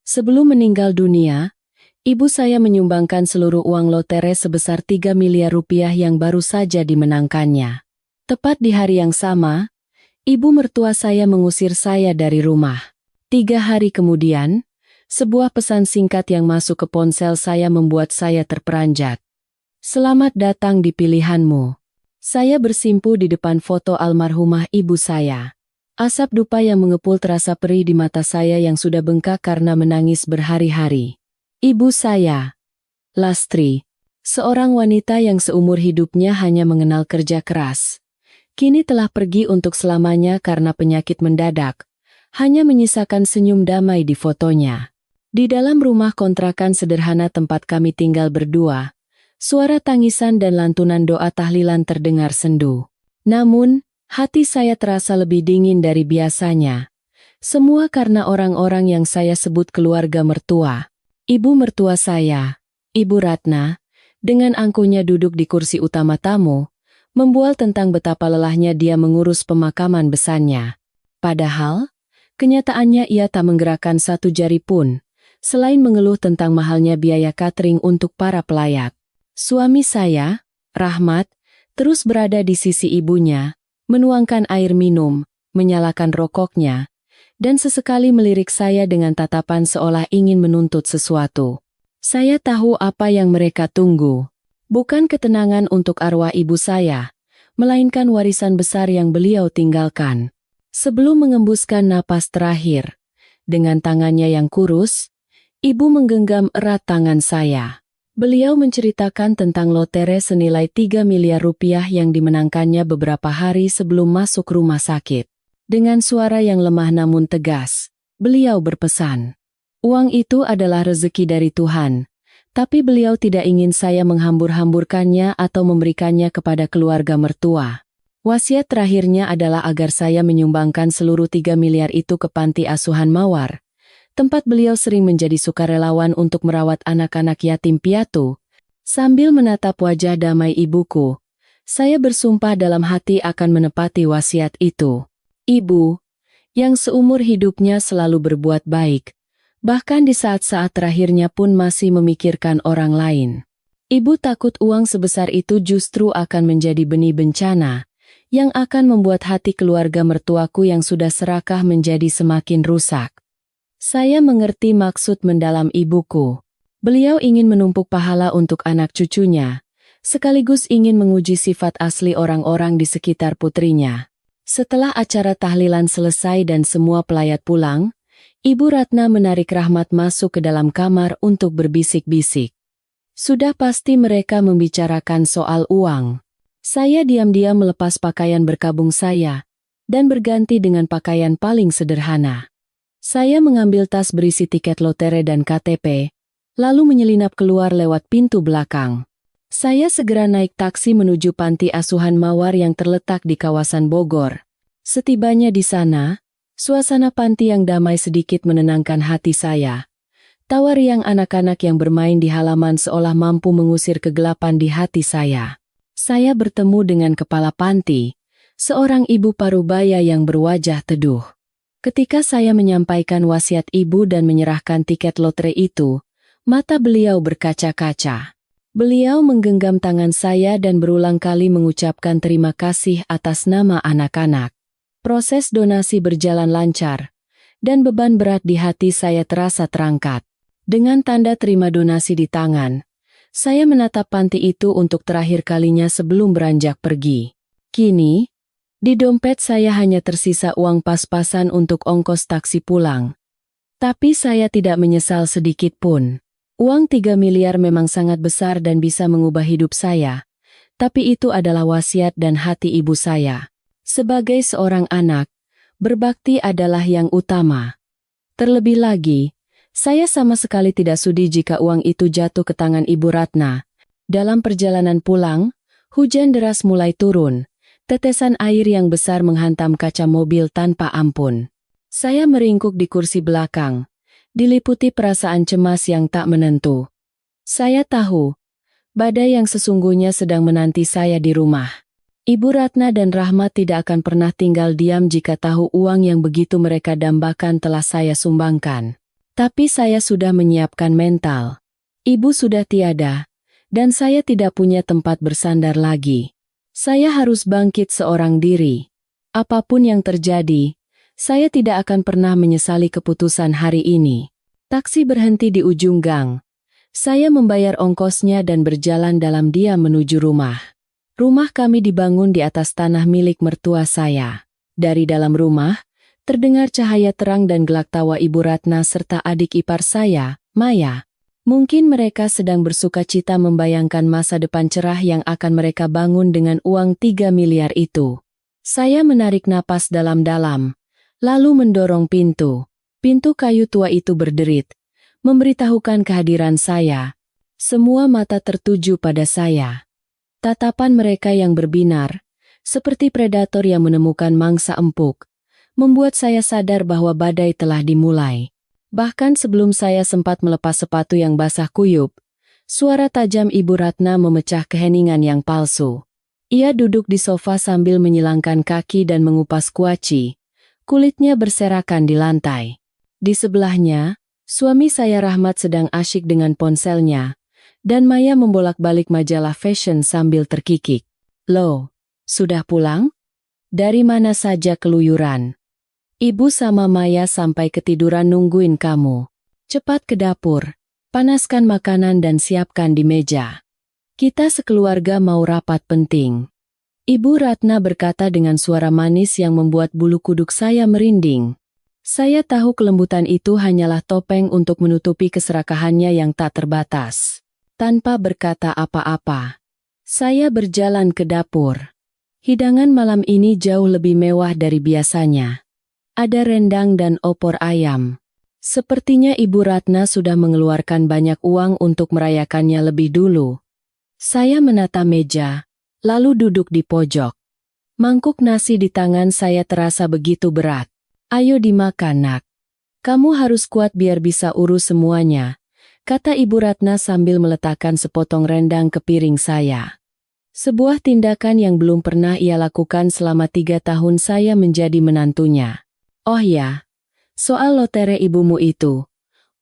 Sebelum meninggal dunia, ibu saya menyumbangkan seluruh uang lotre sebesar 3 miliar rupiah yang baru saja dimenangkannya. Tepat di hari yang sama, ibu mertua saya mengusir saya dari rumah. 3 hari kemudian, sebuah pesan singkat yang masuk ke ponsel saya membuat saya terperanjat. Selamat datang di pilihanmu. Saya bersimpu di depan foto almarhumah ibu saya. Asap dupa yang mengepul terasa perih di mata saya yang sudah bengkak karena menangis berhari-hari. Ibu saya, Lastri, seorang wanita yang seumur hidupnya hanya mengenal kerja keras, kini telah pergi untuk selamanya karena penyakit mendadak, hanya menyisakan senyum damai di fotonya. Di dalam rumah kontrakan sederhana tempat kami tinggal berdua, suara tangisan dan lantunan doa tahlilan terdengar sendu. Namun, hati saya terasa lebih dingin dari biasanya. Semua karena orang-orang yang saya sebut keluarga mertua. Ibu mertua saya, Ibu Ratna, dengan angkuhnya duduk di kursi utama tamu, membual tentang betapa lelahnya dia mengurus pemakaman besarnya. Padahal, kenyataannya ia tak menggerakkan satu jari pun, selain mengeluh tentang mahalnya biaya catering untuk para pelayat. Suami saya, Rahmat, terus berada di sisi ibunya, menuangkan air minum, menyalakan rokoknya, dan sesekali melirik saya dengan tatapan seolah ingin menuntut sesuatu. Saya tahu apa yang mereka tunggu. Bukan ketenangan untuk arwah ibu saya, melainkan warisan besar yang beliau tinggalkan. Sebelum mengembuskan napas terakhir, dengan tangannya yang kurus, ibu menggenggam erat tangan saya. Beliau menceritakan tentang lotre senilai 3 miliar rupiah yang dimenangkannya beberapa hari sebelum masuk rumah sakit. Dengan suara yang lemah namun tegas, beliau berpesan, uang itu adalah rezeki dari Tuhan, tapi beliau tidak ingin saya menghambur-hamburkannya atau memberikannya kepada keluarga mertua. Wasiat terakhirnya adalah agar saya menyumbangkan seluruh 3 miliar itu ke panti asuhan Mawar, tempat beliau sering menjadi sukarelawan untuk merawat anak-anak yatim piatu. Sambil menatap wajah damai ibuku, saya bersumpah dalam hati akan menepati wasiat itu. Ibu, yang seumur hidupnya selalu berbuat baik, bahkan di saat-saat terakhirnya pun masih memikirkan orang lain. Ibu takut uang sebesar itu justru akan menjadi benih bencana, yang akan membuat hati keluarga mertuaku yang sudah serakah menjadi semakin rusak. Saya mengerti maksud mendalam ibuku. Beliau ingin menumpuk pahala untuk anak cucunya, sekaligus ingin menguji sifat asli orang-orang di sekitar putrinya. Setelah acara tahlilan selesai dan semua pelayat pulang, Ibu Ratna menarik Rahmat masuk ke dalam kamar untuk berbisik-bisik. Sudah pasti mereka membicarakan soal uang. Saya diam-diam melepas pakaian berkabung saya, dan berganti dengan pakaian paling sederhana. Saya mengambil tas berisi tiket lotre dan KTP, lalu menyelinap keluar lewat pintu belakang. Saya segera naik taksi menuju panti asuhan Mawar yang terletak di kawasan Bogor. Setibanya di sana, suasana panti yang damai sedikit menenangkan hati saya. Tawa riang anak-anak yang bermain di halaman seolah mampu mengusir kegelapan di hati saya. Saya bertemu dengan kepala panti, seorang ibu parubaya yang berwajah teduh. Ketika saya menyampaikan wasiat ibu dan menyerahkan tiket lotre itu, mata beliau berkaca-kaca. Beliau menggenggam tangan saya dan berulang kali mengucapkan terima kasih atas nama anak-anak. Proses donasi berjalan lancar, dan beban berat di hati saya terasa terangkat. Dengan tanda terima donasi di tangan, saya menatap panti itu untuk terakhir kalinya sebelum beranjak pergi. Kini, di dompet saya hanya tersisa uang pas-pasan untuk ongkos taksi pulang. Tapi saya tidak menyesal sedikit pun. Uang 3 miliar memang sangat besar dan bisa mengubah hidup saya. Tapi itu adalah wasiat dan hati ibu saya. Sebagai seorang anak, berbakti adalah yang utama. Terlebih lagi, saya sama sekali tidak sudi jika uang itu jatuh ke tangan Ibu Ratna. Dalam perjalanan pulang, hujan deras mulai turun. Tetesan air yang besar menghantam kaca mobil tanpa ampun. Saya meringkuk di kursi belakang, diliputi perasaan cemas yang tak menentu. Saya tahu, badai yang sesungguhnya sedang menanti saya di rumah. Ibu Ratna dan Rahmat tidak akan pernah tinggal diam jika tahu uang yang begitu mereka dambakan telah saya sumbangkan. Tapi saya sudah menyiapkan mental. Ibu sudah tiada, dan saya tidak punya tempat bersandar lagi. Saya harus bangkit seorang diri. Apapun yang terjadi, saya tidak akan pernah menyesali keputusan hari ini. Taksi berhenti di ujung gang. Saya membayar ongkosnya dan berjalan dalam diam menuju rumah. Rumah kami dibangun di atas tanah milik mertua saya. Dari dalam rumah, terdengar cahaya terang dan gelak tawa Ibu Ratna serta adik ipar saya, Maya. Mungkin mereka sedang bersukacita membayangkan masa depan cerah yang akan mereka bangun dengan uang 3 miliar itu. Saya menarik napas dalam-dalam, lalu mendorong pintu. Pintu kayu tua itu berderit, memberitahukan kehadiran saya. Semua mata tertuju pada saya. Tatapan mereka yang berbinar, seperti predator yang menemukan mangsa empuk, membuat saya sadar bahwa badai telah dimulai. Bahkan sebelum saya sempat melepas sepatu yang basah kuyup, suara tajam Ibu Ratna memecah keheningan yang palsu. Ia duduk di sofa sambil menyilangkan kaki dan mengupas kuaci. Kulitnya berserakan di lantai. Di sebelahnya, suami saya Rahmat sedang asyik dengan ponselnya, dan Maya membolak-balik majalah fashion sambil terkikik. "Loh, sudah pulang? Dari mana saja keluyuran? Ibu sama Maya sampai ketiduran nungguin kamu. Cepat ke dapur, panaskan makanan dan siapkan di meja. Kita sekeluarga mau rapat penting." Ibu Ratna berkata dengan suara manis yang membuat bulu kuduk saya merinding. Saya tahu kelembutan itu hanyalah topeng untuk menutupi keserakahannya yang tak terbatas. Tanpa berkata apa-apa, saya berjalan ke dapur. Hidangan malam ini jauh lebih mewah dari biasanya. Ada rendang dan opor ayam. Sepertinya Ibu Ratna sudah mengeluarkan banyak uang untuk merayakannya lebih dulu. Saya menata meja, lalu duduk di pojok. Mangkuk nasi di tangan saya terasa begitu berat. "Ayo dimakan, Nak. Kamu harus kuat biar bisa urus semuanya," kata Ibu Ratna sambil meletakkan sepotong rendang ke piring saya. Sebuah tindakan yang belum pernah ia lakukan selama 3 tahun saya menjadi menantunya. "Oh ya, soal lotere ibumu itu,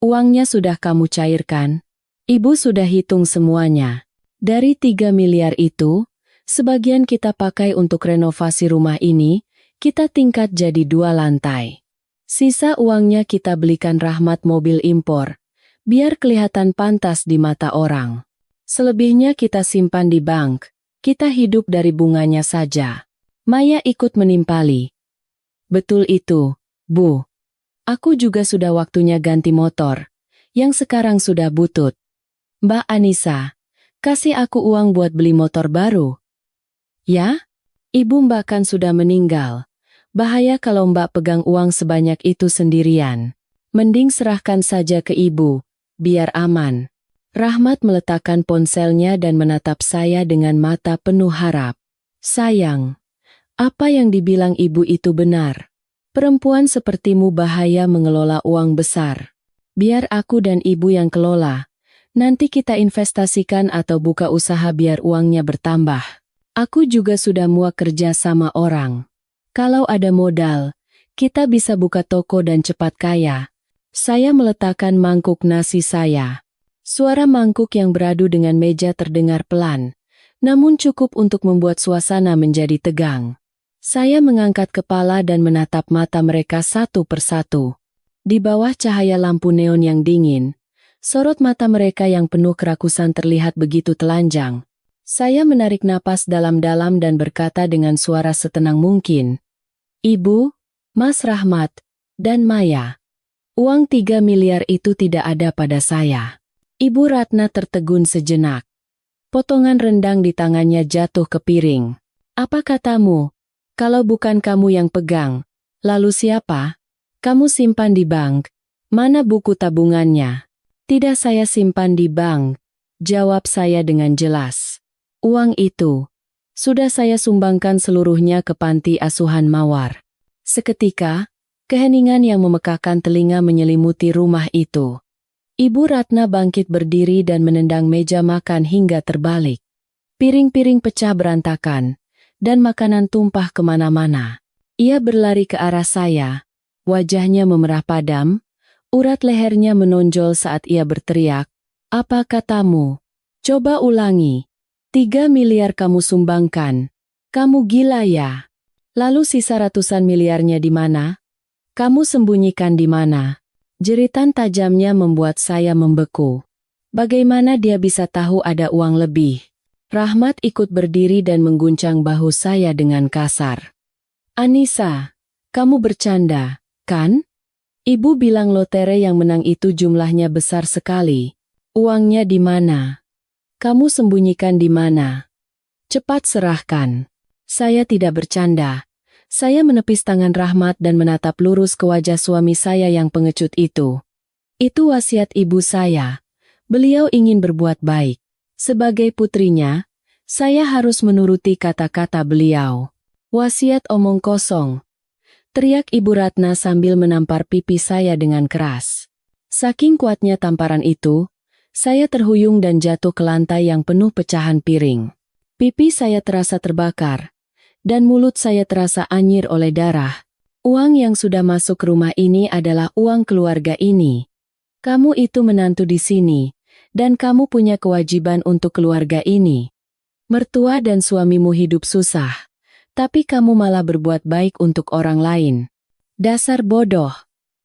uangnya sudah kamu cairkan?" "Ibu sudah hitung semuanya. Dari 3 miliar itu, sebagian kita pakai untuk renovasi rumah ini, kita tingkat jadi 2 lantai. Sisa uangnya kita belikan Rahmat mobil impor, biar kelihatan pantas di mata orang. Selebihnya kita simpan di bank, kita hidup dari bunganya saja." Maya ikut menimpali. "Betul itu, Bu. Aku juga sudah waktunya ganti motor, yang sekarang sudah butut. Mbak Anissa, kasih aku uang buat beli motor baru." "Ya? Ibu Mbak kan sudah meninggal. Bahaya kalau Mbak pegang uang sebanyak itu sendirian. Mending serahkan saja ke Ibu, biar aman." Rahmat meletakkan ponselnya dan menatap saya dengan mata penuh harap. "Sayang, apa yang dibilang Ibu itu benar. Perempuan sepertimu bahaya mengelola uang besar. Biar aku dan Ibu yang kelola. Nanti kita investasikan atau buka usaha biar uangnya bertambah. Aku juga sudah muak kerja sama orang. Kalau ada modal, kita bisa buka toko dan cepat kaya." Saya meletakkan mangkuk nasi saya. Suara mangkuk yang beradu dengan meja terdengar pelan, namun cukup untuk membuat suasana menjadi tegang. Saya mengangkat kepala dan menatap mata mereka satu persatu. Di bawah cahaya lampu neon yang dingin, sorot mata mereka yang penuh kerakusan terlihat begitu telanjang. Saya menarik napas dalam-dalam dan berkata dengan suara setenang mungkin, "Ibu, Mas Rahmat, dan Maya, uang 3 miliar itu tidak ada pada saya." Ibu Ratna tertegun sejenak. Potongan rendang di tangannya jatuh ke piring. "Apa katamu? Kalau bukan kamu yang pegang, lalu siapa? Kamu simpan di bank. Mana buku tabungannya?" "Tidak, saya simpan di bank," jawab saya dengan jelas. "Uang itu sudah saya sumbangkan seluruhnya ke panti asuhan Mawar." Seketika, keheningan yang memekakkan telinga menyelimuti rumah itu. Ibu Ratna bangkit berdiri dan menendang meja makan hingga terbalik. Piring-piring pecah berantakan, dan makanan tumpah kemana-mana. Ia berlari ke arah saya, wajahnya memerah padam, Urat lehernya menonjol saat ia berteriak, "Apa katamu? Coba ulangi. 3 miliar kamu sumbangkan. Kamu gila ya? Lalu sisa ratusan miliarnya di mana? Kamu sembunyikan di mana?" Jeritan tajamnya membuat saya membeku. Bagaimana dia bisa tahu ada uang lebih? Rahmat ikut berdiri dan mengguncang bahu saya dengan kasar. "Anissa, kamu bercanda, kan? Ibu bilang lotre yang menang itu jumlahnya besar sekali. Uangnya di mana? Kamu sembunyikan di mana? Cepat serahkan." Saya tidak bercanda. Saya menepis tangan Rahmat dan menatap lurus ke wajah suami saya yang pengecut itu. "Itu wasiat ibu saya. Beliau ingin berbuat baik. Sebagai putrinya, saya harus menuruti kata-kata beliau." "Wasiat omong kosong," teriak Ibu Ratna sambil menampar pipi saya dengan keras. Saking kuatnya tamparan itu, saya terhuyung dan jatuh ke lantai yang penuh pecahan piring. Pipi saya terasa terbakar, dan mulut saya terasa anyir oleh darah. Uang yang sudah masuk ke rumah ini adalah uang keluarga ini. Kamu itu menantu di sini, dan kamu punya kewajiban untuk keluarga ini. Mertua dan suamimu hidup susah, tapi kamu malah berbuat baik untuk orang lain. Dasar bodoh,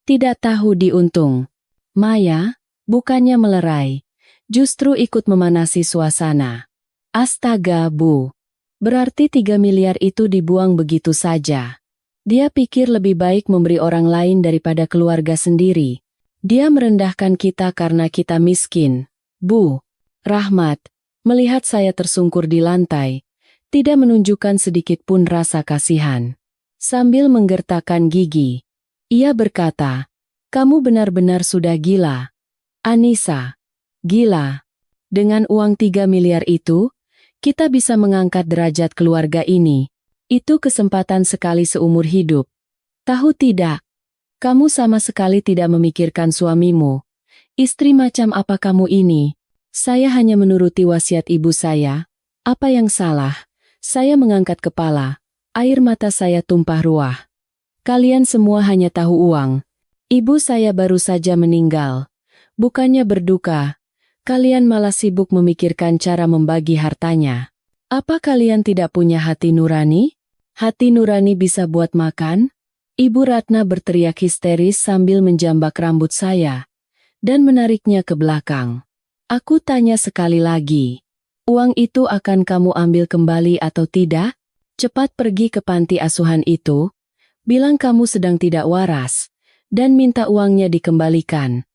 tidak tahu diuntung. Maya, bukannya melerai, justru ikut memanasi suasana. Astaga, Bu. Berarti 3 miliar itu dibuang begitu saja. Dia pikir lebih baik memberi orang lain daripada keluarga sendiri. Dia merendahkan kita karena kita miskin. Bu. Rahmat, melihat saya tersungkur di lantai, tidak menunjukkan sedikit pun rasa kasihan. Sambil menggertakkan gigi, ia berkata, "Kamu benar-benar sudah gila. Anissa, gila. Dengan uang 3 miliar itu, kita bisa mengangkat derajat keluarga ini. Itu kesempatan sekali seumur hidup. Tahu tidak? Kamu sama sekali tidak memikirkan suamimu. Istri macam apa kamu ini? Saya hanya menuruti wasiat ibu saya. Apa yang salah?" Saya mengangkat kepala. Air mata saya tumpah ruah. "Kalian semua hanya tahu uang. Ibu saya baru saja meninggal. Bukannya berduka, kalian malah sibuk memikirkan cara membagi hartanya. Apa kalian tidak punya hati nurani? Hati nurani bisa buat makan?" Ibu Ratna berteriak histeris sambil menjambak rambut saya dan menariknya ke belakang. "Aku tanya sekali lagi. Uang itu akan kamu ambil kembali atau tidak? Cepat pergi ke panti asuhan itu, bilang kamu sedang tidak waras, dan minta uangnya dikembalikan.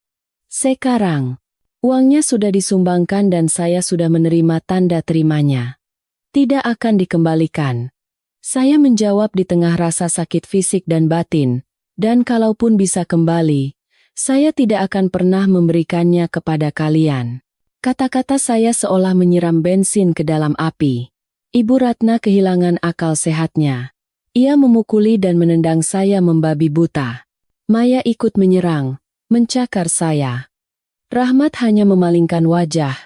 Sekarang, uangnya sudah disumbangkan dan saya sudah menerima tanda terimanya. Tidak akan dikembalikan." Saya menjawab di tengah rasa sakit fisik dan batin, dan kalaupun bisa kembali, saya tidak akan pernah memberikannya kepada kalian. Kata-kata saya seolah menyiram bensin ke dalam api. Ibu Ratna kehilangan akal sehatnya. Ia memukuli dan menendang saya membabi buta. Maya ikut menyerang, mencakar saya. Rahmat hanya memalingkan wajah,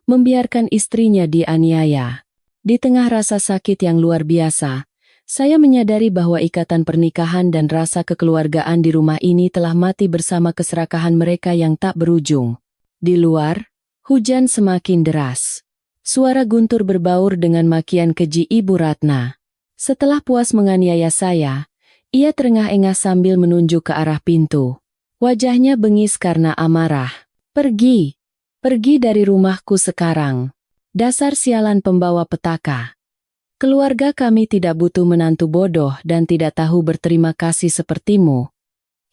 membiarkan istrinya dianiaya. Di tengah rasa sakit yang luar biasa, saya menyadari bahwa ikatan pernikahan dan rasa kekeluargaan di rumah ini telah mati bersama keserakahan mereka yang tak berujung. Di luar, hujan semakin deras. Suara guntur berbaur dengan makian keji Ibu Ratna. Setelah puas menganiaya saya, ia terengah-engah sambil menunjuk ke arah pintu. Wajahnya bengis karena amarah. "Pergi! Pergi dari rumahku sekarang. Dasar sialan pembawa petaka. Keluarga kami tidak butuh menantu bodoh dan tidak tahu berterima kasih sepertimu.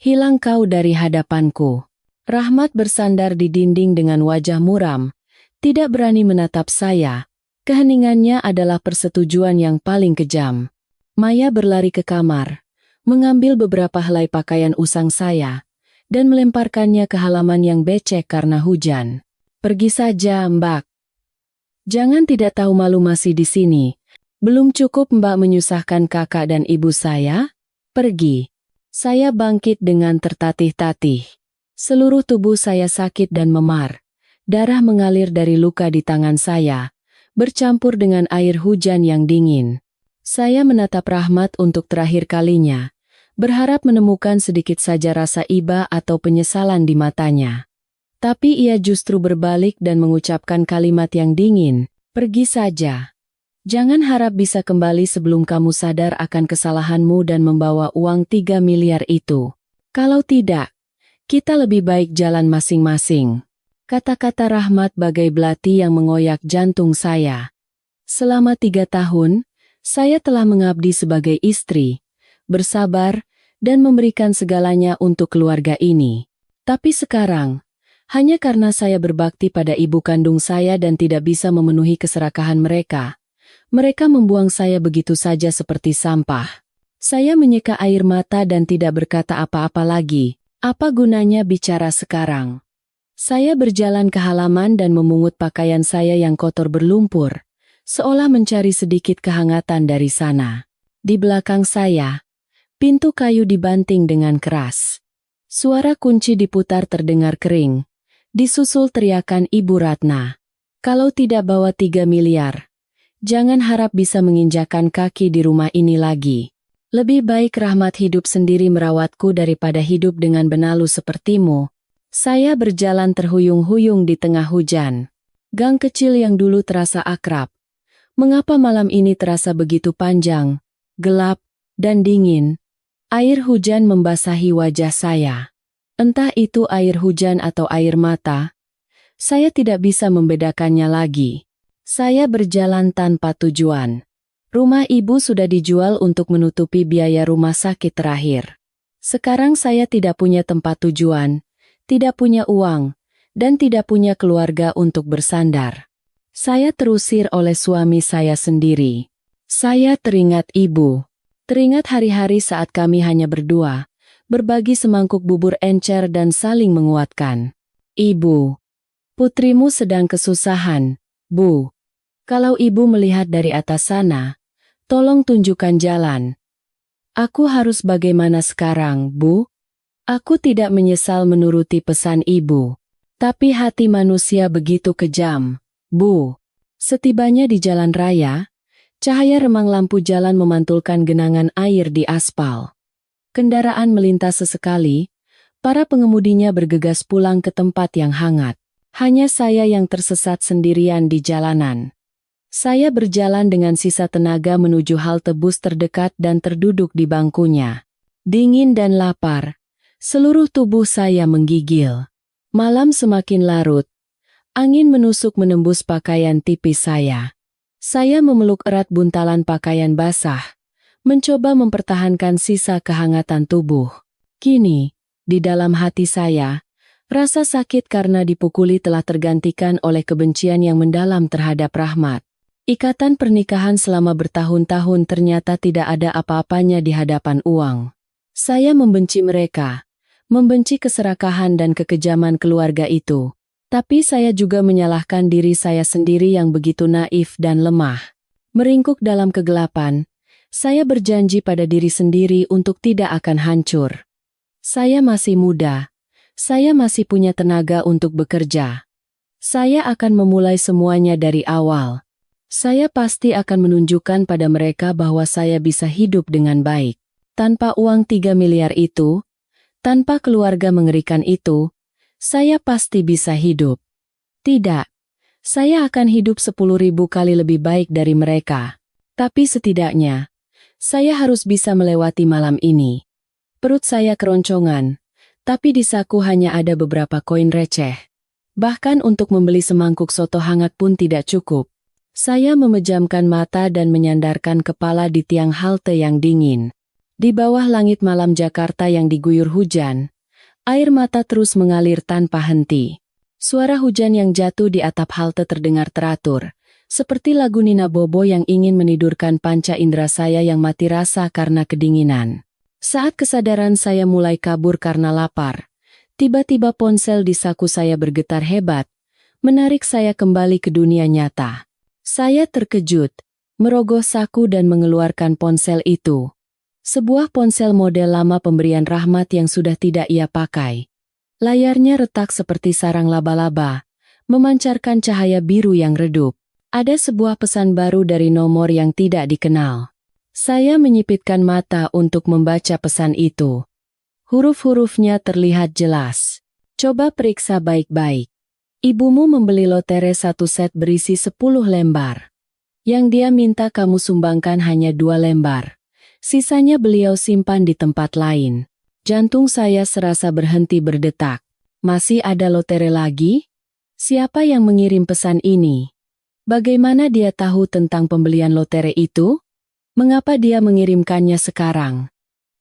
Hilang kau dari hadapanku." Rahmat bersandar di dinding dengan wajah muram, tidak berani menatap saya. Keheningannya adalah persetujuan yang paling kejam. Maya berlari ke kamar, mengambil beberapa helai pakaian usang saya, dan melemparkannya ke halaman yang becek karena hujan. "Pergi saja, Mbak. Jangan tidak tahu malu masih di sini. Belum cukup Mbak menyusahkan kakak dan ibu saya? Pergi." Saya bangkit dengan tertatih-tatih. Seluruh tubuh saya sakit dan memar. Darah mengalir dari luka di tangan saya, bercampur dengan air hujan yang dingin. Saya menatap Rahmat untuk terakhir kalinya, berharap menemukan sedikit saja rasa iba atau penyesalan di matanya. Tapi ia justru berbalik dan mengucapkan kalimat yang dingin, "Pergi saja. Jangan harap bisa kembali sebelum kamu sadar akan kesalahanmu dan membawa uang 3 miliar itu. Kalau tidak, kita lebih baik jalan masing-masing." Kata-kata Rahmat bagai belati yang mengoyak jantung saya. Selama 3 tahun, saya telah mengabdi sebagai istri, bersabar, dan memberikan segalanya untuk keluarga ini. Tapi sekarang, hanya karena saya berbakti pada ibu kandung saya dan tidak bisa memenuhi keserakahan mereka, mereka membuang saya begitu saja seperti sampah. Saya menyeka air mata dan tidak berkata apa-apa lagi. Apa gunanya bicara sekarang? Saya berjalan ke halaman dan memungut pakaian saya yang kotor berlumpur, seolah mencari sedikit kehangatan dari sana. Di belakang saya, pintu kayu dibanting dengan keras. Suara kunci diputar terdengar kering. Disusul teriakan Ibu Ratna. "Kalau tidak bawa 3 miliar, jangan harap bisa menginjakan kaki di rumah ini lagi. Lebih baik Rahmat hidup sendiri merawatku daripada hidup dengan benalu sepertimu." Saya berjalan terhuyung-huyung di tengah hujan. Gang kecil yang dulu terasa akrab. Mengapa malam ini terasa begitu panjang, gelap, dan dingin? Air hujan membasahi wajah saya. Entah itu air hujan atau air mata, saya tidak bisa membedakannya lagi. Saya berjalan tanpa tujuan. Rumah ibu sudah dijual untuk menutupi biaya rumah sakit terakhir. Sekarang saya tidak punya tempat tujuan, tidak punya uang, dan tidak punya keluarga untuk bersandar. Saya terusir oleh suami saya sendiri. Saya teringat ibu. Teringat hari-hari saat kami hanya berdua, berbagi semangkuk bubur encer dan saling menguatkan. "Ibu, putrimu sedang kesusahan, Bu. Kalau ibu melihat dari atas sana, tolong tunjukkan jalan." "Aku harus bagaimana sekarang, Bu?" Aku tidak menyesal menuruti pesan ibu. Tapi hati manusia begitu kejam, Bu. Setibanya di jalan raya, cahaya remang lampu jalan memantulkan genangan air di aspal. Kendaraan melintas sesekali, para pengemudinya bergegas pulang ke tempat yang hangat. Hanya saya yang tersesat sendirian di jalanan. Saya berjalan dengan sisa tenaga menuju halte bus terdekat dan terduduk di bangkunya. Dingin dan lapar, seluruh tubuh saya menggigil. Malam semakin larut. Angin menusuk menembus pakaian tipis saya. Saya memeluk erat buntalan pakaian basah, mencoba mempertahankan sisa kehangatan tubuh. Kini, di dalam hati saya, rasa sakit karena dipukuli telah tergantikan oleh kebencian yang mendalam terhadap Rahmat. Ikatan pernikahan selama bertahun-tahun ternyata tidak ada apa-apanya di hadapan uang. Saya membenci mereka, membenci keserakahan dan kekejaman keluarga itu. Tapi saya juga menyalahkan diri saya sendiri yang begitu naif dan lemah. Meringkuk dalam kegelapan, saya berjanji pada diri sendiri untuk tidak akan hancur. Saya masih muda. Saya masih punya tenaga untuk bekerja. Saya akan memulai semuanya dari awal. Saya pasti akan menunjukkan pada mereka bahwa saya bisa hidup dengan baik. Tanpa uang 3 miliar itu, tanpa keluarga mengerikan itu, saya pasti bisa hidup. Tidak, saya akan hidup 10.000 kali lebih baik dari mereka. Tapi setidaknya, saya harus bisa melewati malam ini. Perut saya keroncongan, tapi di saku hanya ada beberapa koin receh. Bahkan untuk membeli semangkuk soto hangat pun tidak cukup. Saya memejamkan mata dan menyandarkan kepala di tiang halte yang dingin. Di bawah langit malam Jakarta yang diguyur hujan, air mata terus mengalir tanpa henti. Suara hujan yang jatuh di atap halte terdengar teratur, seperti lagu Nina Bobo yang ingin menidurkan panca indera saya yang mati rasa karena kedinginan. Saat kesadaran saya mulai kabur karena lapar, tiba-tiba ponsel di saku saya bergetar hebat, menarik saya kembali ke dunia nyata. Saya terkejut, merogoh saku dan mengeluarkan ponsel itu. Sebuah ponsel model lama pemberian Rahmat yang sudah tidak ia pakai. Layarnya retak seperti sarang laba-laba, memancarkan cahaya biru yang redup. Ada sebuah pesan baru dari nomor yang tidak dikenal. Saya menyipitkan mata untuk membaca pesan itu. Huruf-hurufnya terlihat jelas. Coba periksa baik-baik. Ibumu membeli lotere 1 set berisi 10 lembar. Yang dia minta kamu sumbangkan hanya 2 lembar. Sisanya beliau simpan di tempat lain. Jantung saya serasa berhenti berdetak. Masih ada lotere lagi? Siapa yang mengirim pesan ini? Bagaimana dia tahu tentang pembelian lotere itu? Mengapa dia mengirimkannya sekarang?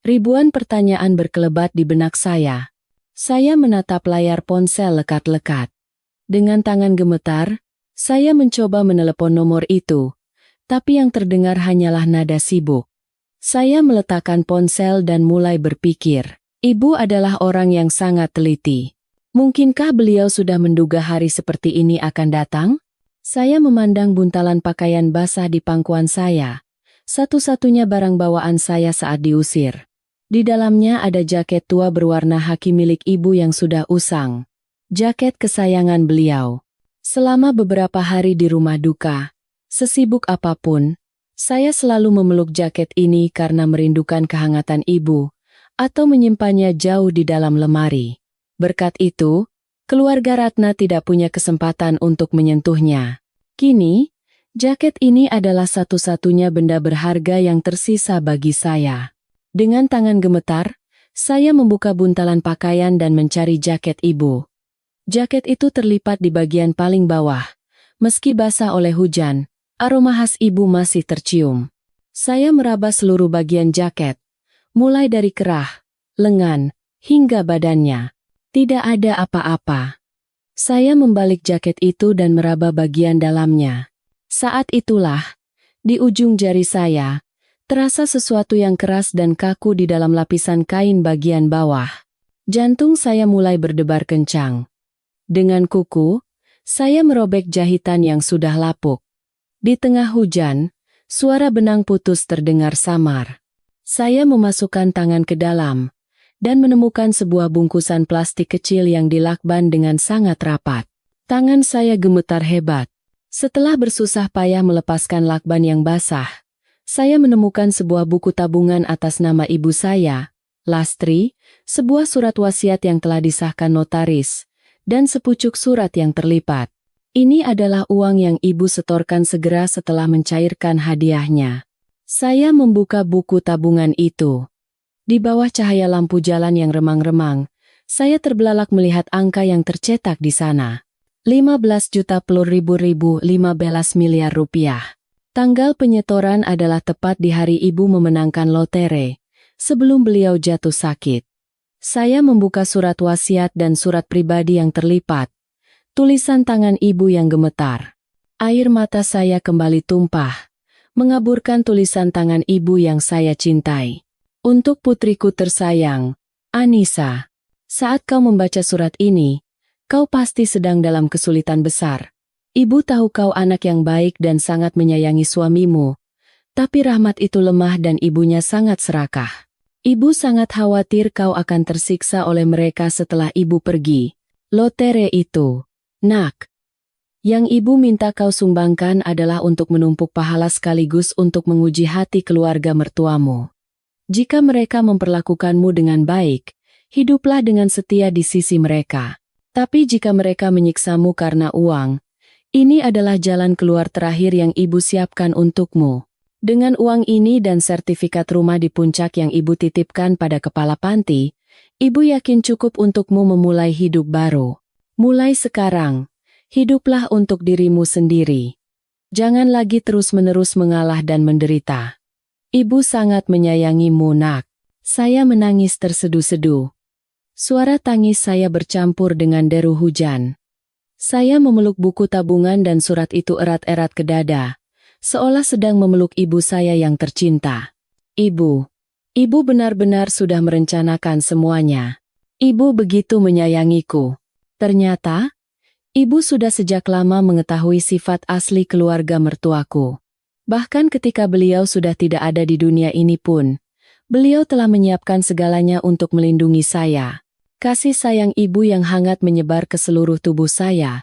Ribuan pertanyaan berkelebat di benak saya. Saya menatap layar ponsel lekat-lekat. Dengan tangan gemetar, saya mencoba menelepon nomor itu, tapi yang terdengar hanyalah nada sibuk. Saya meletakkan ponsel dan mulai berpikir, ibu adalah orang yang sangat teliti. Mungkinkah beliau sudah menduga hari seperti ini akan datang? Saya memandang buntalan pakaian basah di pangkuan saya. Satu-satunya barang bawaan saya saat diusir. Di dalamnya ada jaket tua berwarna khaki milik ibu yang sudah usang. Jaket kesayangan beliau. Selama beberapa hari di rumah duka, sesibuk apapun, saya selalu memeluk jaket ini karena merindukan kehangatan ibu, atau menyimpannya jauh di dalam lemari. Berkat itu, keluarga Ratna tidak punya kesempatan untuk menyentuhnya. Kini, jaket ini adalah satu-satunya benda berharga yang tersisa bagi saya. Dengan tangan gemetar, saya membuka buntalan pakaian dan mencari jaket ibu. Jaket itu terlipat di bagian paling bawah. Meski basah oleh hujan, aroma khas ibu masih tercium. Saya meraba seluruh bagian jaket, mulai dari kerah, lengan, hingga badannya. Tidak ada apa-apa. Saya membalik jaket itu dan meraba bagian dalamnya. Saat itulah, di ujung jari saya, terasa sesuatu yang keras dan kaku di dalam lapisan kain bagian bawah. Jantung saya mulai berdebar kencang. Dengan kuku, saya merobek jahitan yang sudah lapuk. Di tengah hujan, suara benang putus terdengar samar. Saya memasukkan tangan ke dalam dan menemukan sebuah bungkusan plastik kecil yang dilakban dengan sangat rapat. Tangan saya gemetar hebat. Setelah bersusah payah melepaskan lakban yang basah, saya menemukan sebuah buku tabungan atas nama ibu saya, Lastri, sebuah surat wasiat yang telah disahkan notaris, dan sepucuk surat yang terlipat. Ini adalah uang yang ibu setorkan segera setelah mencairkan hadiahnya. Saya membuka buku tabungan itu. Di bawah cahaya lampu jalan yang remang-remang, saya terbelalak melihat angka yang tercetak di sana. 15.010.015 miliar rupiah. Tanggal penyetoran adalah tepat di hari ibu memenangkan lotere, sebelum beliau jatuh sakit. Saya membuka surat wasiat dan surat pribadi yang terlipat. Tulisan tangan ibu yang gemetar. Air mata saya kembali tumpah, mengaburkan tulisan tangan ibu yang saya cintai. Untuk putriku tersayang, Anissa, saat kau membaca surat ini, kau pasti sedang dalam kesulitan besar. Ibu tahu kau anak yang baik dan sangat menyayangi suamimu, tapi rahmat itu lemah dan ibunya sangat serakah. Ibu sangat khawatir kau akan tersiksa oleh mereka setelah ibu pergi. Lotere itu, nak, yang ibu minta kau sumbangkan adalah untuk menumpuk pahala sekaligus untuk menguji hati keluarga mertuamu. Jika mereka memperlakukanmu dengan baik, hiduplah dengan setia di sisi mereka. Tapi jika mereka menyiksamu karena uang, ini adalah jalan keluar terakhir yang ibu siapkan untukmu. Dengan uang ini dan sertifikat rumah di puncak yang ibu titipkan pada kepala panti, ibu yakin cukup untukmu memulai hidup baru. Mulai sekarang, hiduplah untuk dirimu sendiri. Jangan lagi terus-menerus mengalah dan menderita. Ibu sangat menyayangimu, nak. Saya menangis terseduh-seduh. Suara tangis saya bercampur dengan deru hujan. Saya memeluk buku tabungan dan surat itu erat-erat ke dada, seolah sedang memeluk ibu saya yang tercinta. Ibu benar-benar sudah merencanakan semuanya. Ibu begitu menyayangiku. Ternyata, ibu sudah sejak lama mengetahui sifat asli keluarga mertuaku. Bahkan ketika beliau sudah tidak ada di dunia ini pun, beliau telah menyiapkan segalanya untuk melindungi saya. Kasih sayang ibu yang hangat menyebar ke seluruh tubuh saya,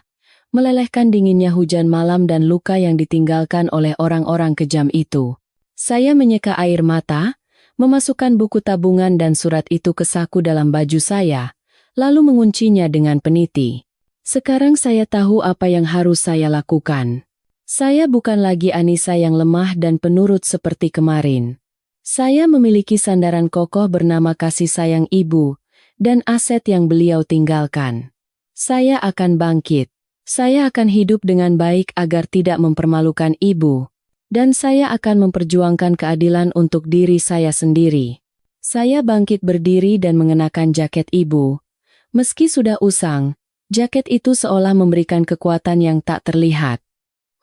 melelehkan dinginnya hujan malam dan luka yang ditinggalkan oleh orang-orang kejam itu. Saya menyeka air mata, memasukkan buku tabungan dan surat itu ke saku dalam baju saya, lalu menguncinya dengan peniti. Sekarang saya tahu apa yang harus saya lakukan. Saya bukan lagi Anissa yang lemah dan penurut seperti kemarin. Saya memiliki sandaran kokoh bernama kasih sayang ibu, dan aset yang beliau tinggalkan. Saya akan bangkit. Saya akan hidup dengan baik agar tidak mempermalukan ibu. Dan saya akan memperjuangkan keadilan untuk diri saya sendiri. Saya bangkit berdiri dan mengenakan jaket ibu. Meski sudah usang, jaket itu seolah memberikan kekuatan yang tak terlihat.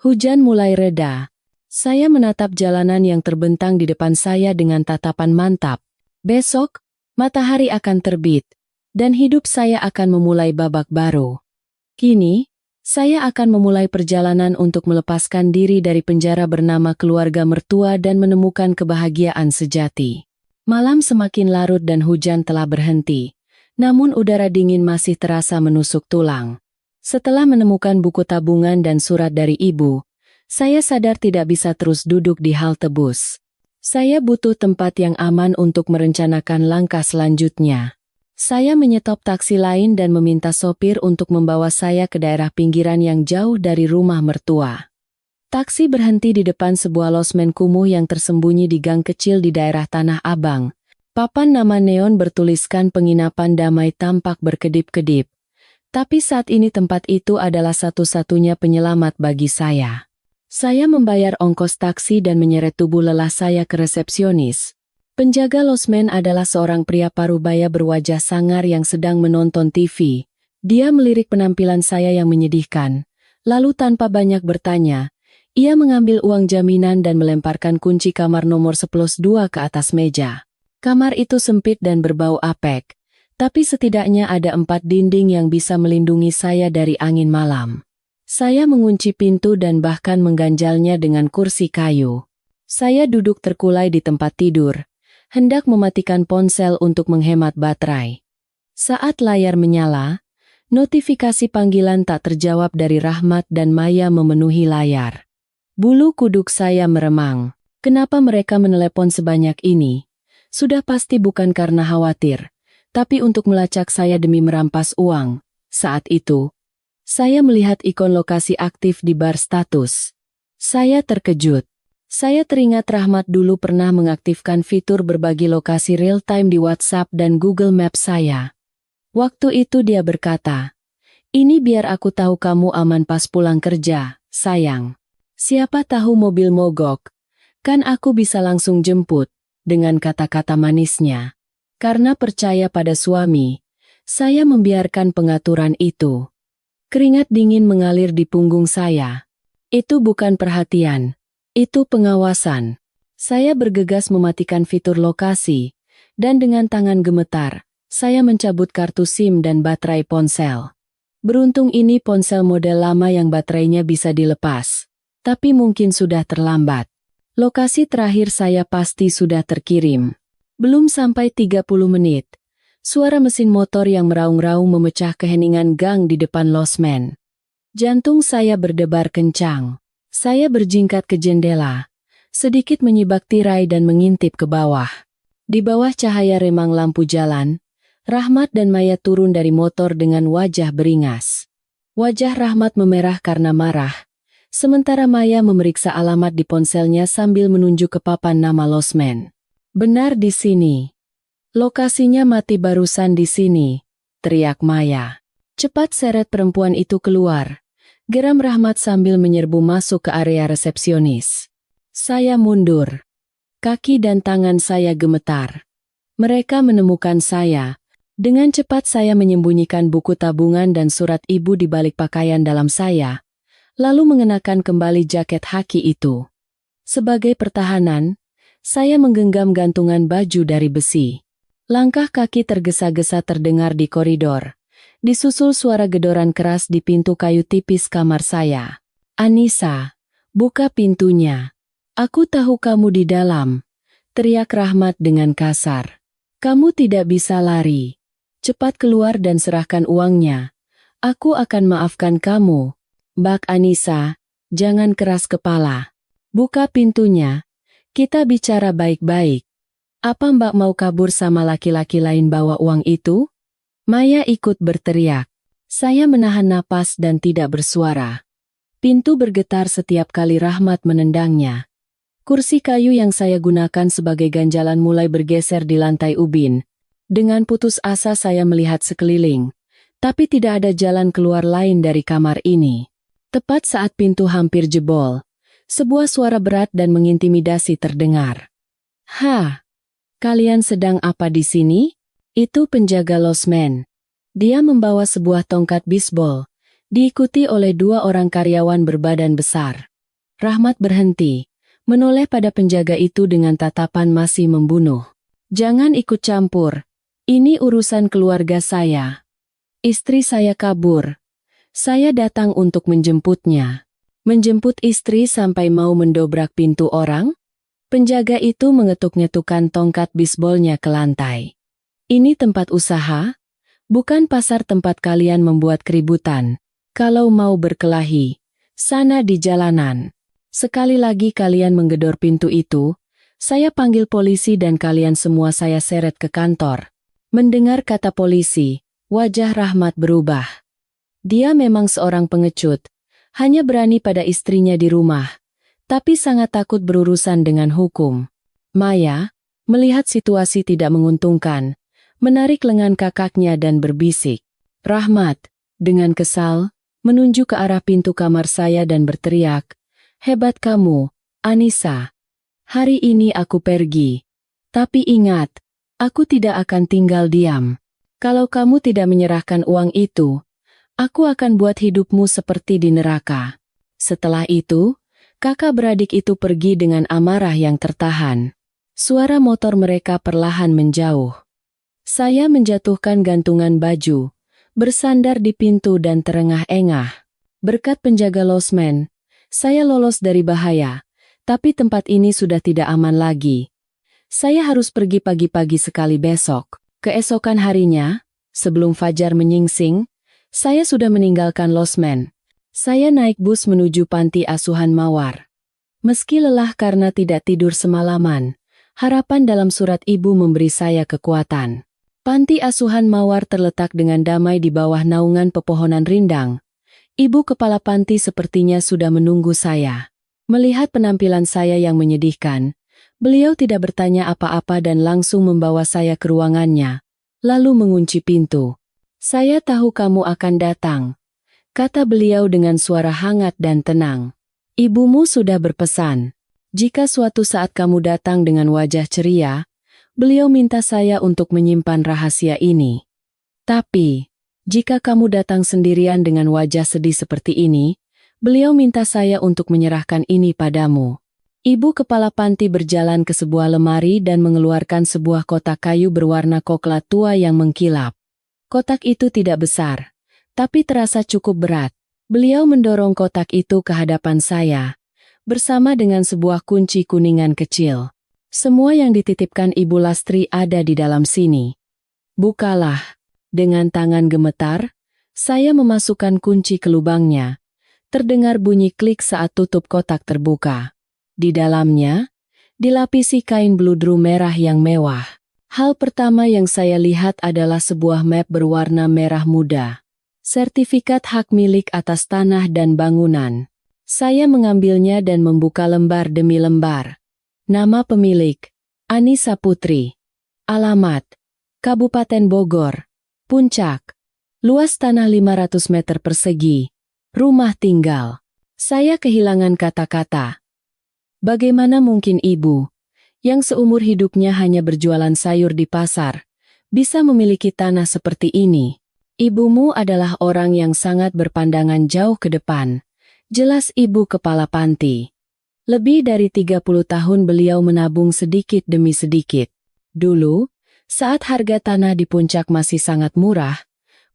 Hujan mulai reda. Saya menatap jalanan yang terbentang di depan saya dengan tatapan mantap. Besok, matahari akan terbit, dan hidup saya akan memulai babak baru. Kini, saya akan memulai perjalanan untuk melepaskan diri dari penjara bernama keluarga mertua dan menemukan kebahagiaan sejati. Malam semakin larut dan hujan telah berhenti, namun udara dingin masih terasa menusuk tulang. Setelah menemukan buku tabungan dan surat dari ibu, saya sadar tidak bisa terus duduk di halte bus. Saya butuh tempat yang aman untuk merencanakan langkah selanjutnya. Saya menyetop taksi lain dan meminta sopir untuk membawa saya ke daerah pinggiran yang jauh dari rumah mertua. Taksi berhenti di depan sebuah losmen kumuh yang tersembunyi di gang kecil di daerah Tanah Abang. Papan nama neon bertuliskan penginapan damai tampak berkedip-kedip. Tapi saat ini tempat itu adalah satu-satunya penyelamat bagi saya. Saya membayar ongkos taksi dan menyeret tubuh lelah saya ke resepsionis. Penjaga losmen adalah seorang pria parubaya berwajah sangar yang sedang menonton TV. Dia melirik penampilan saya yang menyedihkan. Lalu tanpa banyak bertanya, ia mengambil uang jaminan dan melemparkan kunci kamar nomor 102 ke atas meja. Kamar itu sempit dan berbau apek, tapi setidaknya ada 4 dinding yang bisa melindungi saya dari angin malam. Saya mengunci pintu dan bahkan mengganjalnya dengan kursi kayu. Saya duduk terkulai di tempat tidur, hendak mematikan ponsel untuk menghemat baterai. Saat layar menyala, notifikasi panggilan tak terjawab dari Rahmat dan Maya memenuhi layar. Bulu kuduk saya meremang. Kenapa mereka menelepon sebanyak ini? Sudah pasti bukan karena khawatir, tapi untuk melacak saya demi merampas uang. Saat itu, saya melihat ikon lokasi aktif di bar status. Saya terkejut. Saya teringat Rahmat dulu pernah mengaktifkan fitur berbagi lokasi real-time di WhatsApp dan Google Maps saya. Waktu itu dia berkata, "Ini biar aku tahu kamu aman pas pulang kerja, sayang. Siapa tahu mobil mogok, kan aku bisa langsung jemput," dengan kata-kata manisnya. Karena percaya pada suami, saya membiarkan pengaturan itu. Keringat dingin mengalir di punggung saya. Itu bukan perhatian, itu pengawasan. Saya bergegas mematikan fitur lokasi, dan dengan tangan gemetar, saya mencabut kartu SIM dan baterai ponsel. Beruntung ini ponsel model lama yang baterainya bisa dilepas, tapi mungkin sudah terlambat. Lokasi terakhir saya pasti sudah terkirim. Belum sampai 30 menit. Suara mesin motor yang meraung-raung memecah keheningan gang di depan losmen. Jantung saya berdebar kencang. Saya berjingkat ke jendela, sedikit menyibak tirai dan mengintip ke bawah. Di bawah cahaya remang lampu jalan, Rahmat dan Maya turun dari motor dengan wajah beringas. Wajah Rahmat memerah karena marah, sementara Maya memeriksa alamat di ponselnya sambil menunjuk ke papan nama losmen. "Benar di sini. Lokasinya mati barusan di sini," teriak Maya. Cepat seret perempuan itu keluar, geram Rahmat sambil menyerbu masuk ke area resepsionis. Saya mundur. Kaki dan tangan saya gemetar. Mereka menemukan saya. Dengan cepat saya menyembunyikan buku tabungan dan surat ibu di balik pakaian dalam saya, lalu mengenakan kembali jaket haki itu. Sebagai pertahanan, saya menggenggam gantungan baju dari besi. Langkah kaki tergesa-gesa terdengar di koridor. Disusul suara gedoran keras di pintu kayu tipis kamar saya. "Anissa, buka pintunya. Aku tahu kamu di dalam," teriak Rahmat dengan kasar. "Kamu tidak bisa lari. Cepat keluar dan serahkan uangnya. Aku akan maafkan kamu." "Mbak Anissa, jangan keras kepala. Buka pintunya. Kita bicara baik-baik. Apa Mbak mau kabur sama laki-laki lain bawa uang itu? Maya ikut berteriak. Saya menahan napas dan tidak bersuara. Pintu bergetar setiap kali Rahmat menendangnya. Kursi kayu yang saya gunakan sebagai ganjalan mulai bergeser di lantai ubin. Dengan putus asa saya melihat sekeliling, tapi tidak ada jalan keluar lain dari kamar ini. Tepat saat pintu hampir jebol, sebuah suara berat dan mengintimidasi terdengar. "Hah, kalian sedang apa di sini?" Itu penjaga losmen. Dia membawa sebuah tongkat bisbol, diikuti oleh 2 orang karyawan berbadan besar. Rahmat berhenti, menoleh pada penjaga itu dengan tatapan masih membunuh. "Jangan ikut campur. Ini urusan keluarga saya. Istri saya kabur. Saya datang untuk menjemputnya." "Menjemput istri sampai mau mendobrak pintu orang?" Penjaga itu mengetuk-ngetukkan tongkat bisbolnya ke lantai. "Ini tempat usaha, bukan pasar tempat kalian membuat keributan. Kalau mau berkelahi, sana di jalanan. Sekali lagi kalian menggedor pintu itu, saya panggil polisi dan kalian semua saya seret ke kantor." Mendengar kata polisi, wajah Rahmat berubah. Dia memang seorang pengecut, hanya berani pada istrinya di rumah, tapi sangat takut berurusan dengan hukum. Maya, melihat situasi tidak menguntungkan, menarik lengan kakaknya dan berbisik. Rahmat, dengan kesal, menunjuk ke arah pintu kamar saya dan berteriak, "Hebat kamu, Anissa. Hari ini aku pergi. Tapi ingat, aku tidak akan tinggal diam. Kalau kamu tidak menyerahkan uang itu, aku akan buat hidupmu seperti di neraka." Setelah itu, kakak beradik itu pergi dengan amarah yang tertahan. Suara motor mereka perlahan menjauh. Saya menjatuhkan gantungan baju, bersandar di pintu dan terengah-engah. Berkat penjaga losmen, saya lolos dari bahaya, tapi tempat ini sudah tidak aman lagi. Saya harus pergi pagi-pagi sekali besok. Keesokan harinya, sebelum fajar menyingsing, saya sudah meninggalkan losmen. Saya naik bus menuju panti asuhan Mawar. Meski lelah karena tidak tidur semalaman, harapan dalam surat ibu memberi saya kekuatan. Panti asuhan Mawar terletak dengan damai di bawah naungan pepohonan rindang. Ibu kepala panti sepertinya sudah menunggu saya. Melihat penampilan saya yang menyedihkan, beliau tidak bertanya apa-apa dan langsung membawa saya ke ruangannya, lalu mengunci pintu. "Saya tahu kamu akan datang," kata beliau dengan suara hangat dan tenang. "Ibumu sudah berpesan. Jika suatu saat kamu datang dengan wajah ceria, beliau minta saya untuk menyimpan rahasia ini. Tapi, jika kamu datang sendirian dengan wajah sedih seperti ini, beliau minta saya untuk menyerahkan ini padamu." Ibu kepala panti berjalan ke sebuah lemari dan mengeluarkan sebuah kotak kayu berwarna coklat tua yang mengkilap. Kotak itu tidak besar, tapi terasa cukup berat. Beliau mendorong kotak itu ke hadapan saya, bersama dengan sebuah kunci kuningan kecil. "Semua yang dititipkan Ibu Lastri ada di dalam sini. Bukalah." Dengan tangan gemetar, saya memasukkan kunci ke lubangnya. Terdengar bunyi klik saat tutup kotak terbuka. Di dalamnya, dilapisi kain bludru merah yang mewah. Hal pertama yang saya lihat adalah sebuah map berwarna merah muda. Sertifikat hak milik atas tanah dan bangunan. Saya mengambilnya dan membuka lembar demi lembar. Nama pemilik, Anissa Putri. Alamat, Kabupaten Bogor, Puncak. Luas tanah 500 meter persegi. Rumah tinggal. Saya kehilangan kata-kata. Bagaimana mungkin ibu, yang seumur hidupnya hanya berjualan sayur di pasar, bisa memiliki tanah seperti ini? Ibumu adalah orang yang sangat berpandangan jauh ke depan, jelas ibu kepala panti. Lebih dari 30 tahun beliau menabung sedikit demi sedikit. Dulu, saat harga tanah di Puncak masih sangat murah,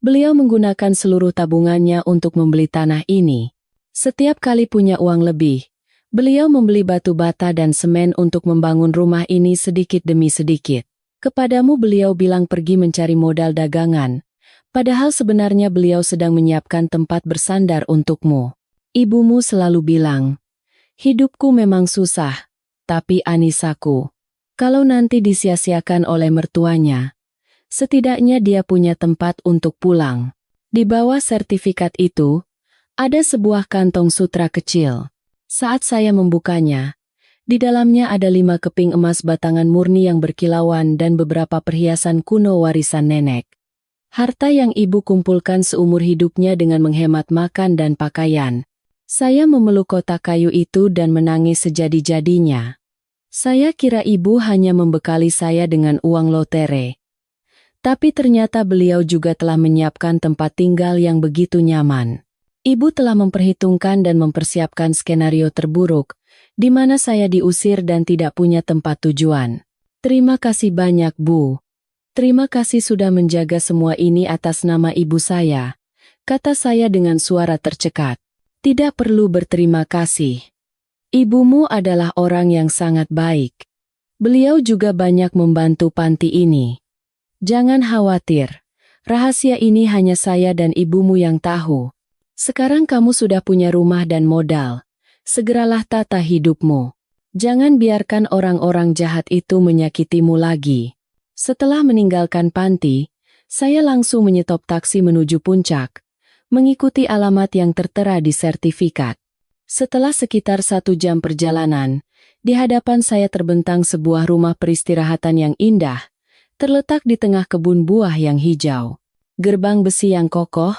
beliau menggunakan seluruh tabungannya untuk membeli tanah ini. Setiap kali punya uang lebih, beliau membeli batu bata dan semen untuk membangun rumah ini sedikit demi sedikit. Kepadamu beliau bilang pergi mencari modal dagangan, padahal sebenarnya beliau sedang menyiapkan tempat bersandar untukmu. Ibumu selalu bilang, hidupku memang susah, Tapi Anisaku, kalau nanti disia-siakan oleh mertuanya, setidaknya dia punya tempat untuk pulang. Di bawah sertifikat itu, ada sebuah kantong sutra kecil. Saat saya membukanya, di dalamnya ada 5 keping emas batangan murni yang berkilauan dan beberapa perhiasan kuno warisan nenek. Harta yang ibu kumpulkan seumur hidupnya dengan menghemat makan dan pakaian. Saya memeluk kotak kayu itu dan menangis sejadi-jadinya. Saya kira ibu hanya membekali saya dengan uang lotere. Tapi ternyata beliau juga telah menyiapkan tempat tinggal yang begitu nyaman. Ibu telah memperhitungkan dan mempersiapkan skenario terburuk, di mana saya diusir dan tidak punya tempat tujuan. Terima kasih banyak, Bu. Terima kasih sudah menjaga semua ini atas nama ibu saya, kata saya dengan suara tercekat. Tidak perlu berterima kasih. Ibumu adalah orang yang sangat baik. Beliau juga banyak membantu panti ini. Jangan khawatir, rahasia ini hanya saya dan ibumu yang tahu. Sekarang kamu sudah punya rumah dan modal. Segeralah tata hidupmu. Jangan biarkan orang-orang jahat itu menyakitimu lagi. Setelah meninggalkan panti, saya langsung menyetop taksi menuju puncak, mengikuti alamat yang tertera di sertifikat. Setelah sekitar 1 jam perjalanan, di hadapan saya terbentang sebuah rumah peristirahatan yang indah, terletak di tengah kebun buah yang hijau. Gerbang besi yang kokoh,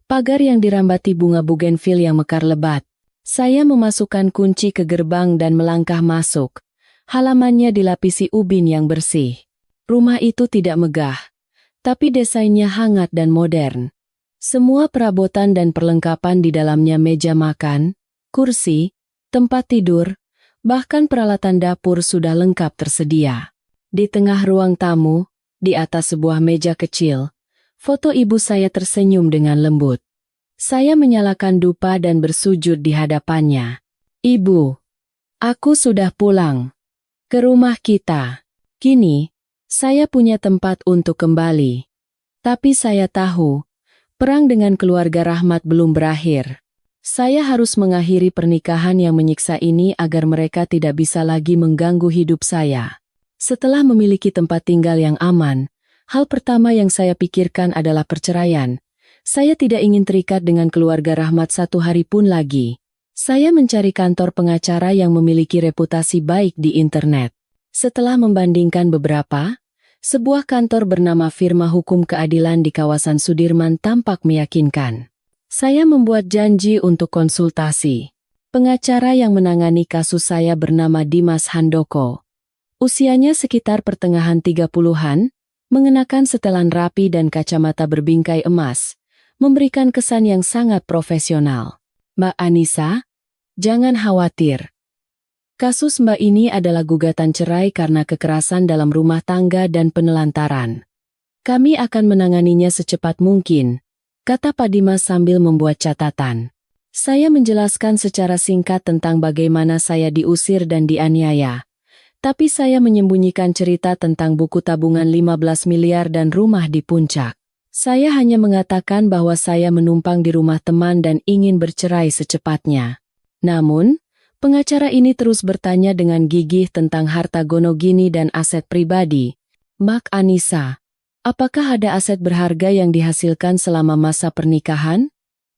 pagar yang dirambati bunga bugenvil yang mekar lebat. Saya memasukkan kunci ke gerbang dan melangkah masuk. Halamannya dilapisi ubin yang bersih. Rumah itu tidak megah, tapi desainnya hangat dan modern. Semua perabotan dan perlengkapan di dalamnya meja makan, kursi, tempat tidur, bahkan peralatan dapur sudah lengkap tersedia. Di tengah ruang tamu, di atas sebuah meja kecil, foto ibu saya tersenyum dengan lembut. Saya menyalakan dupa dan bersujud di hadapannya. Ibu, aku sudah pulang ke rumah kita. Kini, saya punya tempat untuk kembali. Tapi saya tahu, perang dengan keluarga Rahmat belum berakhir. Saya harus mengakhiri pernikahan yang menyiksa ini agar mereka tidak bisa lagi mengganggu hidup saya. Setelah memiliki tempat tinggal yang aman, hal pertama yang saya pikirkan adalah perceraian. Saya tidak ingin terikat dengan keluarga Rahmat 1 hari pun lagi. Saya mencari kantor pengacara yang memiliki reputasi baik di internet. Setelah membandingkan beberapa, sebuah kantor bernama Firma Hukum Keadilan di kawasan Sudirman tampak meyakinkan. Saya membuat janji untuk konsultasi. Pengacara yang menangani kasus saya bernama Dimas Handoko. Usianya sekitar pertengahan 30-an, mengenakan setelan rapi dan kacamata berbingkai emas, memberikan kesan yang sangat profesional. Mbak Anissa, jangan khawatir. Kasus Mbak ini adalah gugatan cerai karena kekerasan dalam rumah tangga dan penelantaran. Kami akan menanganinya secepat mungkin, kata Pak Dimas sambil membuat catatan. Saya menjelaskan secara singkat tentang bagaimana saya diusir dan dianiaya. Tapi saya menyembunyikan cerita tentang buku tabungan 15 miliar dan rumah di puncak. Saya hanya mengatakan bahwa saya menumpang di rumah teman dan ingin bercerai secepatnya. Namun, pengacara ini terus bertanya dengan gigih tentang harta gonogini dan aset pribadi. Mbak Anissa, apakah ada aset berharga yang dihasilkan selama masa pernikahan?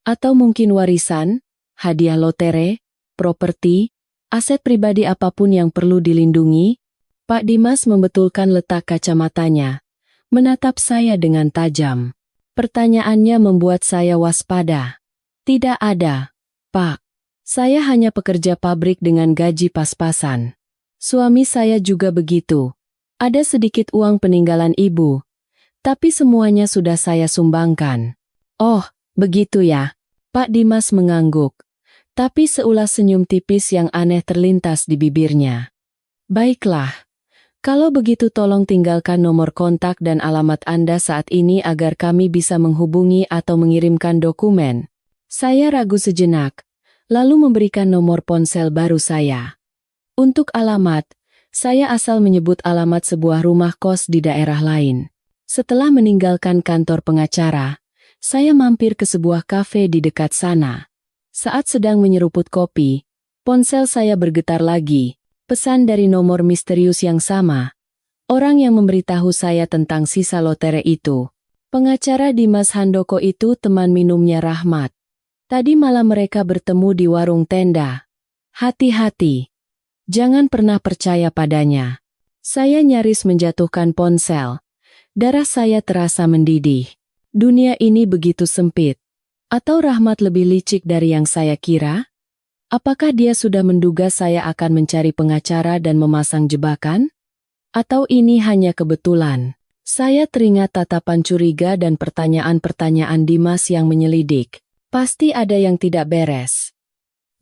Atau mungkin warisan, hadiah lotere, properti, aset pribadi apapun yang perlu dilindungi? Pak Dimas membetulkan letak kacamatanya, menatap saya dengan tajam. Pertanyaannya membuat saya waspada. Tidak ada, Pak. Saya hanya pekerja pabrik dengan gaji pas-pasan. Suami saya juga begitu. Ada sedikit uang peninggalan ibu, tapi semuanya sudah saya sumbangkan. Oh, begitu ya. Pak Dimas mengangguk, tapi seulas senyum tipis yang aneh terlintas di bibirnya. Baiklah. Kalau begitu tolong tinggalkan nomor kontak dan alamat Anda saat ini agar kami bisa menghubungi atau mengirimkan dokumen. Saya ragu sejenak, lalu memberikan nomor ponsel baru saya. Untuk alamat, saya asal menyebut alamat sebuah rumah kos di daerah lain. Setelah meninggalkan kantor pengacara, saya mampir ke sebuah kafe di dekat sana. Saat sedang menyeruput kopi, ponsel saya bergetar lagi, Pesan dari nomor misterius yang sama. Orang yang memberitahu saya tentang sisa lotre itu. Pengacara Dimas Handoko itu teman minumnya Rahmat. Tadi malam mereka bertemu di warung tenda. Hati-hati. Jangan pernah percaya padanya. Saya nyaris menjatuhkan ponsel. Darah saya terasa mendidih. Dunia ini begitu sempit. Atau Rahmat lebih licik dari yang saya kira? Apakah dia sudah menduga saya akan mencari pengacara dan memasang jebakan? Atau ini hanya kebetulan? Saya teringat tatapan curiga dan pertanyaan-pertanyaan Dimas yang menyelidik. Pasti ada yang tidak beres.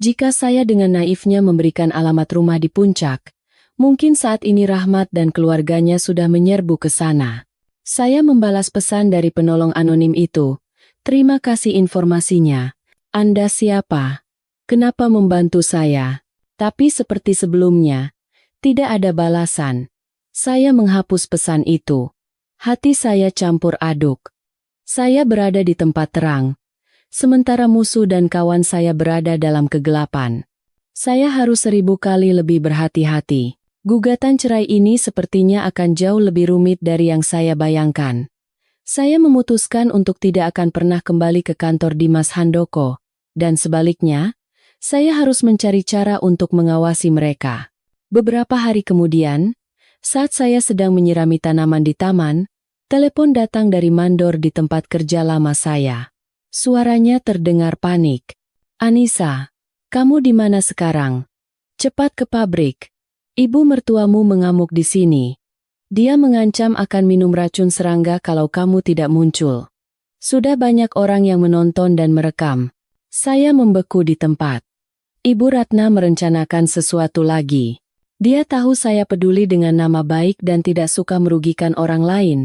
Jika saya dengan naifnya memberikan alamat rumah di puncak, mungkin saat ini Rahmat dan keluarganya sudah menyerbu ke sana. Saya membalas pesan dari penolong anonim itu. Terima kasih informasinya. Anda siapa? Kenapa membantu saya? Tapi seperti sebelumnya, tidak ada balasan. Saya menghapus pesan itu. Hati saya campur aduk. Saya berada di tempat terang, sementara musuh dan kawan saya berada dalam kegelapan. Saya harus 1000 kali lebih berhati-hati. Gugatan cerai ini sepertinya akan jauh lebih rumit dari yang saya bayangkan. Saya memutuskan untuk tidak akan pernah kembali ke kantor Dimas Handoko, dan sebaliknya, saya harus mencari cara untuk mengawasi mereka. Beberapa hari kemudian, saat saya sedang menyirami tanaman di taman, telepon datang dari mandor di tempat kerja lama saya. Suaranya terdengar panik. Anissa, kamu di mana sekarang? Cepat ke pabrik. Ibu mertuamu mengamuk di sini. Dia mengancam akan minum racun serangga kalau kamu tidak muncul. Sudah banyak orang yang menonton dan merekam. Saya membeku di tempat. Ibu Ratna merencanakan sesuatu lagi. Dia tahu saya peduli dengan nama baik dan tidak suka merugikan orang lain.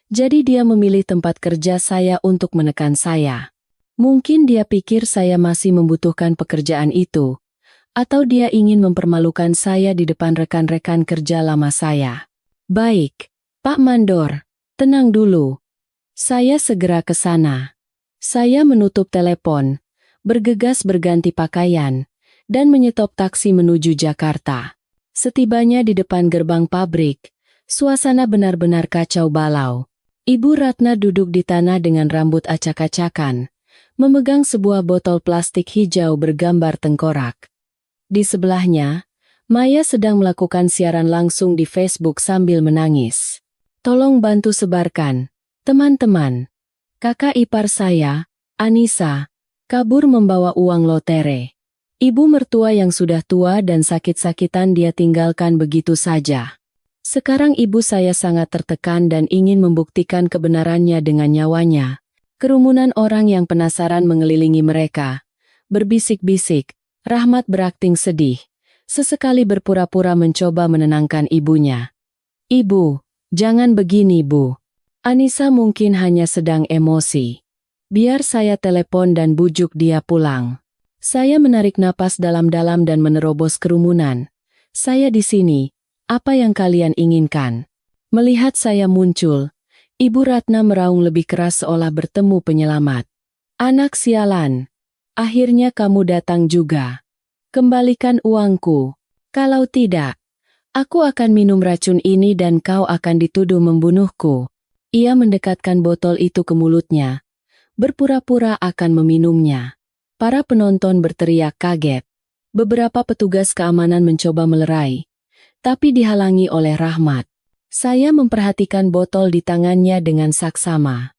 Jadi dia memilih tempat kerja saya untuk menekan saya. Mungkin dia pikir saya masih membutuhkan pekerjaan itu. Atau dia ingin mempermalukan saya di depan rekan-rekan kerja lama saya. Baik, Pak Mandor, tenang dulu. Saya segera ke sana. Saya menutup telepon, bergegas berganti pakaian, dan menyetop taksi menuju Jakarta. Setibanya di depan gerbang pabrik, suasana benar-benar kacau balau. Ibu Ratna duduk di tanah dengan rambut acak-acakan, memegang sebuah botol plastik hijau bergambar tengkorak. Di sebelahnya, Maya sedang melakukan siaran langsung di Facebook sambil menangis. Tolong bantu sebarkan, teman-teman. Kakak ipar saya, Anissa, kabur membawa uang lotre. Ibu mertua yang sudah tua dan sakit-sakitan dia tinggalkan begitu saja. Sekarang ibu saya sangat tertekan dan ingin membuktikan kebenarannya dengan nyawanya. Kerumunan orang yang penasaran mengelilingi mereka. Berbisik-bisik, Rahmat berakting sedih. Sesekali berpura-pura mencoba menenangkan ibunya. Ibu, jangan begini Bu. Anissa mungkin hanya sedang emosi. Biar saya telepon dan bujuk dia pulang. Saya menarik napas dalam-dalam dan menerobos kerumunan. Saya di sini, apa yang kalian inginkan? Melihat saya muncul, Ibu Ratna meraung lebih keras seolah bertemu penyelamat. Anak sialan. Akhirnya kamu datang juga. Kembalikan uangku. Kalau tidak, aku akan minum racun ini dan kau akan dituduh membunuhku. Ia mendekatkan botol itu ke mulutnya. Berpura-pura akan meminumnya. Para penonton berteriak kaget. Beberapa petugas keamanan mencoba melerai, tapi dihalangi oleh Rahmat. Saya memperhatikan botol di tangannya dengan saksama.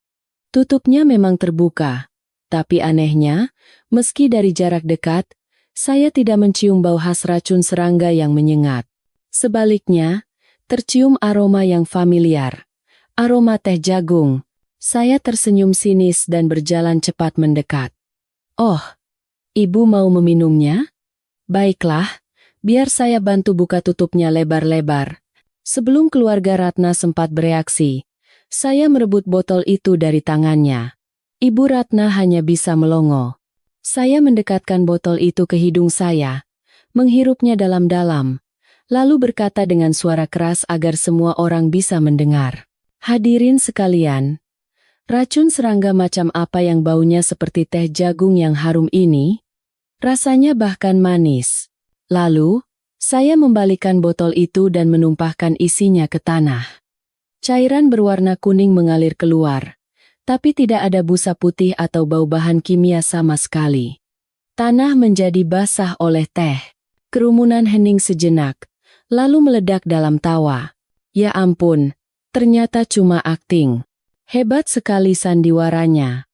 Tutupnya memang terbuka, tapi anehnya, meski dari jarak dekat, saya tidak mencium bau khas racun serangga yang menyengat. Sebaliknya, tercium aroma yang familiar. Aroma teh jagung. Saya tersenyum sinis dan berjalan cepat mendekat. Oh, ibu mau meminumnya? Baiklah, biar saya bantu buka tutupnya lebar-lebar. Sebelum keluarga Ratna sempat bereaksi, saya merebut botol itu dari tangannya. Ibu Ratna hanya bisa melongo. Saya mendekatkan botol itu ke hidung saya, menghirupnya dalam-dalam, lalu berkata dengan suara keras agar semua orang bisa mendengar. Hadirin sekalian, racun serangga macam apa yang baunya seperti teh jagung yang harum ini? Rasanya bahkan manis. Lalu, Saya membalikkan botol itu dan menumpahkan isinya ke tanah. Cairan berwarna kuning mengalir keluar, tapi tidak ada busa putih atau bau bahan kimia sama sekali. Tanah menjadi basah oleh teh. Kerumunan hening sejenak, lalu meledak dalam tawa. Ya ampun, ternyata cuma akting. Hebat sekali sandiwaranya.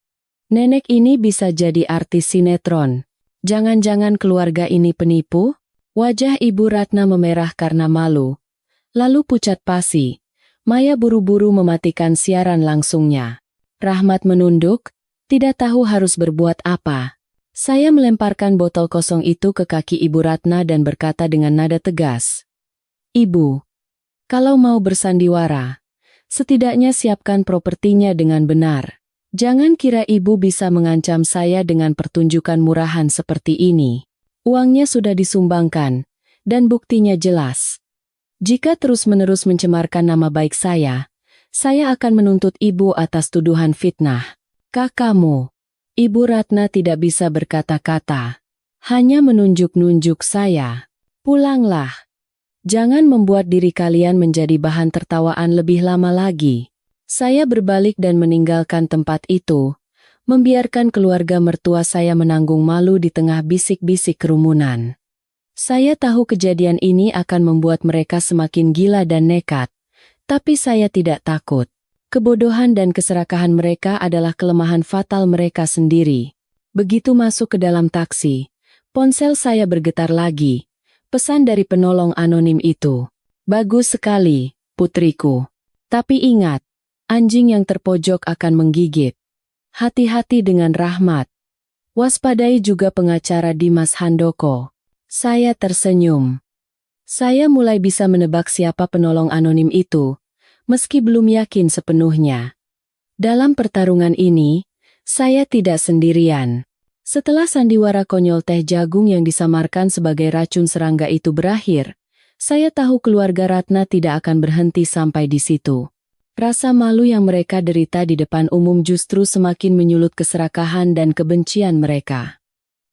Nenek ini bisa jadi artis sinetron. Jangan-jangan keluarga ini penipu? Wajah Ibu Ratna memerah karena malu. Lalu pucat pasi. Maya buru-buru mematikan siaran langsungnya. Rahmat menunduk, tidak tahu harus berbuat apa. Saya melemparkan botol kosong itu ke kaki Ibu Ratna dan berkata dengan nada tegas. Ibu, kalau mau bersandiwara, setidaknya siapkan propertinya dengan benar. Jangan kira ibu bisa mengancam saya dengan pertunjukan murahan seperti ini. Uangnya sudah disumbangkan, dan buktinya jelas. Jika terus-menerus mencemarkan nama baik saya akan menuntut ibu atas tuduhan fitnah. Kakakmu, Ibu Ratna tidak bisa berkata-kata. Hanya menunjuk-nunjuk saya. Pulanglah. Jangan membuat diri kalian menjadi bahan tertawaan lebih lama lagi. Saya berbalik dan meninggalkan tempat itu, membiarkan keluarga mertua saya menanggung malu di tengah bisik-bisik kerumunan. Saya tahu kejadian ini akan membuat mereka semakin gila dan nekat, tapi saya tidak takut. Kebodohan dan keserakahan mereka adalah kelemahan fatal mereka sendiri. Begitu masuk ke dalam taksi, ponsel saya bergetar lagi. Pesan dari penolong anonim itu. Bagus sekali, putriku. Tapi ingat, anjing yang terpojok akan menggigit. Hati-hati dengan Rahmat. Waspadai juga pengacara Dimas Handoko. Saya tersenyum. Saya mulai bisa menebak siapa penolong anonim itu, meski belum yakin sepenuhnya. Dalam pertarungan ini, saya tidak sendirian. Setelah sandiwara konyol teh jagung yang disamarkan sebagai racun serangga itu berakhir, saya tahu keluarga Ratna tidak akan berhenti sampai di situ. Rasa malu yang mereka derita di depan umum justru semakin menyulut keserakahan dan kebencian mereka.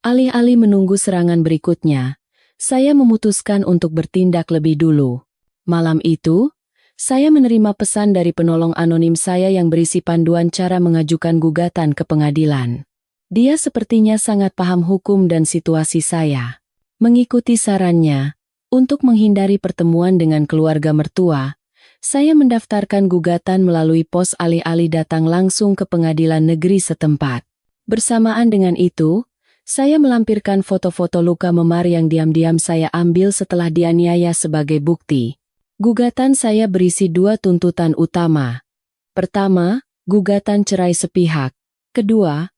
Alih-alih menunggu serangan berikutnya, saya memutuskan untuk bertindak lebih dulu. Malam itu, saya menerima pesan dari penolong anonim saya yang berisi panduan cara mengajukan gugatan ke pengadilan. Dia sepertinya sangat paham hukum dan situasi saya. Mengikuti sarannya, untuk menghindari pertemuan dengan keluarga mertua, saya mendaftarkan gugatan melalui pos alih-alih datang langsung ke pengadilan negeri setempat. Bersamaan dengan itu, saya melampirkan foto-foto luka memar yang diam-diam saya ambil setelah dianiaya sebagai bukti. Gugatan saya berisi dua tuntutan utama. Pertama, gugatan cerai sepihak. Kedua,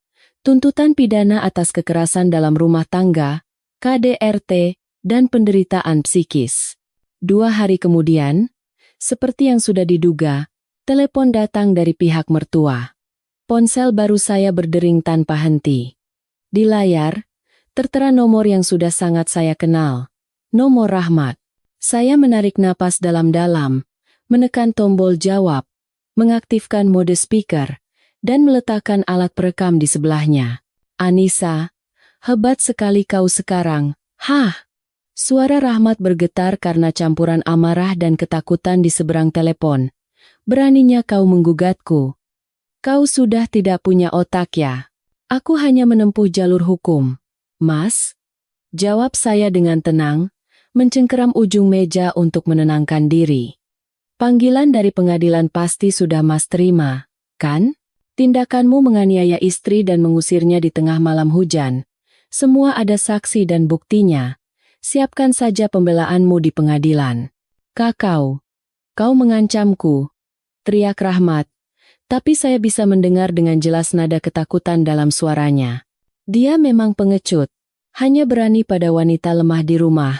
tuntutan pidana atas kekerasan dalam rumah tangga, KDRT, dan penderitaan psikis. 2 hari kemudian, seperti yang sudah diduga, telepon datang dari pihak mertua. Ponsel baru saya berdering tanpa henti. Di layar, tertera nomor yang sudah sangat saya kenal. Nomor Rahmat. Saya menarik napas dalam-dalam, menekan tombol jawab, mengaktifkan mode speaker, dan meletakkan alat perekam di sebelahnya. Anissa, hebat sekali kau sekarang. Hah! Suara Rahmat bergetar karena campuran amarah dan ketakutan di seberang telepon. Beraninya kau menggugatku. Kau sudah tidak punya otak ya? Aku hanya menempuh jalur hukum. Mas? Jawab saya dengan tenang, mencengkeram ujung meja untuk menenangkan diri. Panggilan dari pengadilan pasti sudah Mas terima, kan? Tindakanmu menganiaya istri dan mengusirnya di tengah malam hujan. Semua ada saksi dan buktinya. Siapkan saja pembelaanmu di pengadilan. Kau mengancamku, teriak Rahmat. Tapi saya bisa mendengar dengan jelas nada ketakutan dalam suaranya. Dia memang pengecut, hanya berani pada wanita lemah di rumah,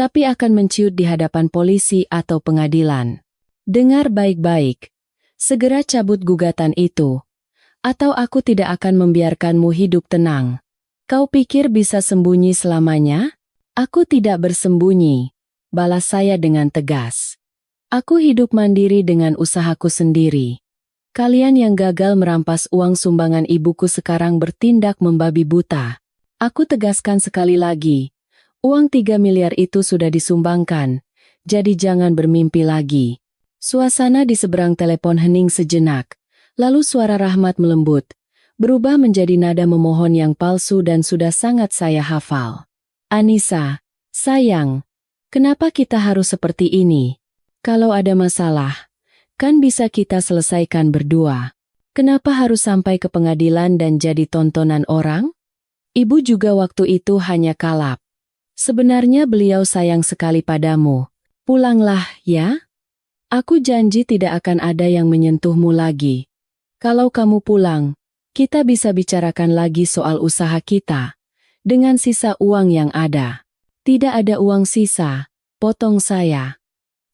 tapi akan menciut di hadapan polisi atau pengadilan. Dengar baik-baik, segera cabut gugatan itu, atau aku tidak akan membiarkanmu hidup tenang. Kau pikir bisa sembunyi selamanya? Aku tidak bersembunyi, balas saya dengan tegas. Aku hidup mandiri dengan usahaku sendiri. Kalian yang gagal merampas uang sumbangan ibuku sekarang bertindak membabi buta. Aku tegaskan sekali lagi, Uang 3 miliar itu sudah disumbangkan, jadi jangan bermimpi lagi. Suasana di seberang telepon hening sejenak, lalu suara Rahmat melembut, berubah menjadi nada memohon yang palsu dan sudah sangat saya hafal. Anissa, sayang, kenapa kita harus seperti ini? Kalau ada masalah, kan bisa kita selesaikan berdua. Kenapa harus sampai ke pengadilan dan jadi tontonan orang? Ibu juga waktu itu hanya kalap. Sebenarnya beliau sayang sekali padamu. Pulanglah, ya? Aku janji tidak akan ada yang menyentuhmu lagi. Kalau kamu pulang, kita bisa bicarakan lagi soal usaha kita. Dengan sisa uang yang ada. Tidak ada uang sisa, potong saya.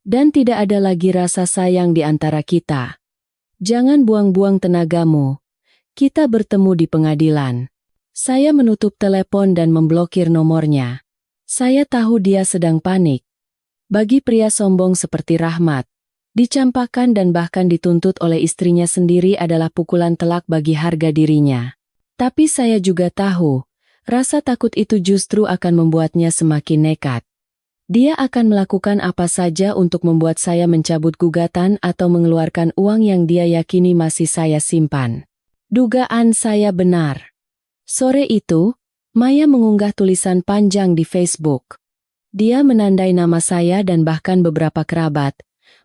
Dan tidak ada lagi rasa sayang di antara kita. Jangan buang-buang tenagamu. Kita bertemu di pengadilan. Saya menutup telepon dan memblokir nomornya. Saya tahu dia sedang panik. Bagi pria sombong seperti Rahmat, dicampakkan dan bahkan dituntut oleh istrinya sendiri adalah pukulan telak bagi harga dirinya. Tapi saya juga tahu, rasa takut itu justru akan membuatnya semakin nekat. Dia akan melakukan apa saja untuk membuat saya mencabut gugatan atau mengeluarkan uang yang dia yakini masih saya simpan. Dugaan saya benar. Sore itu, Maya mengunggah tulisan panjang di Facebook. Dia menandai nama saya dan bahkan beberapa kerabat,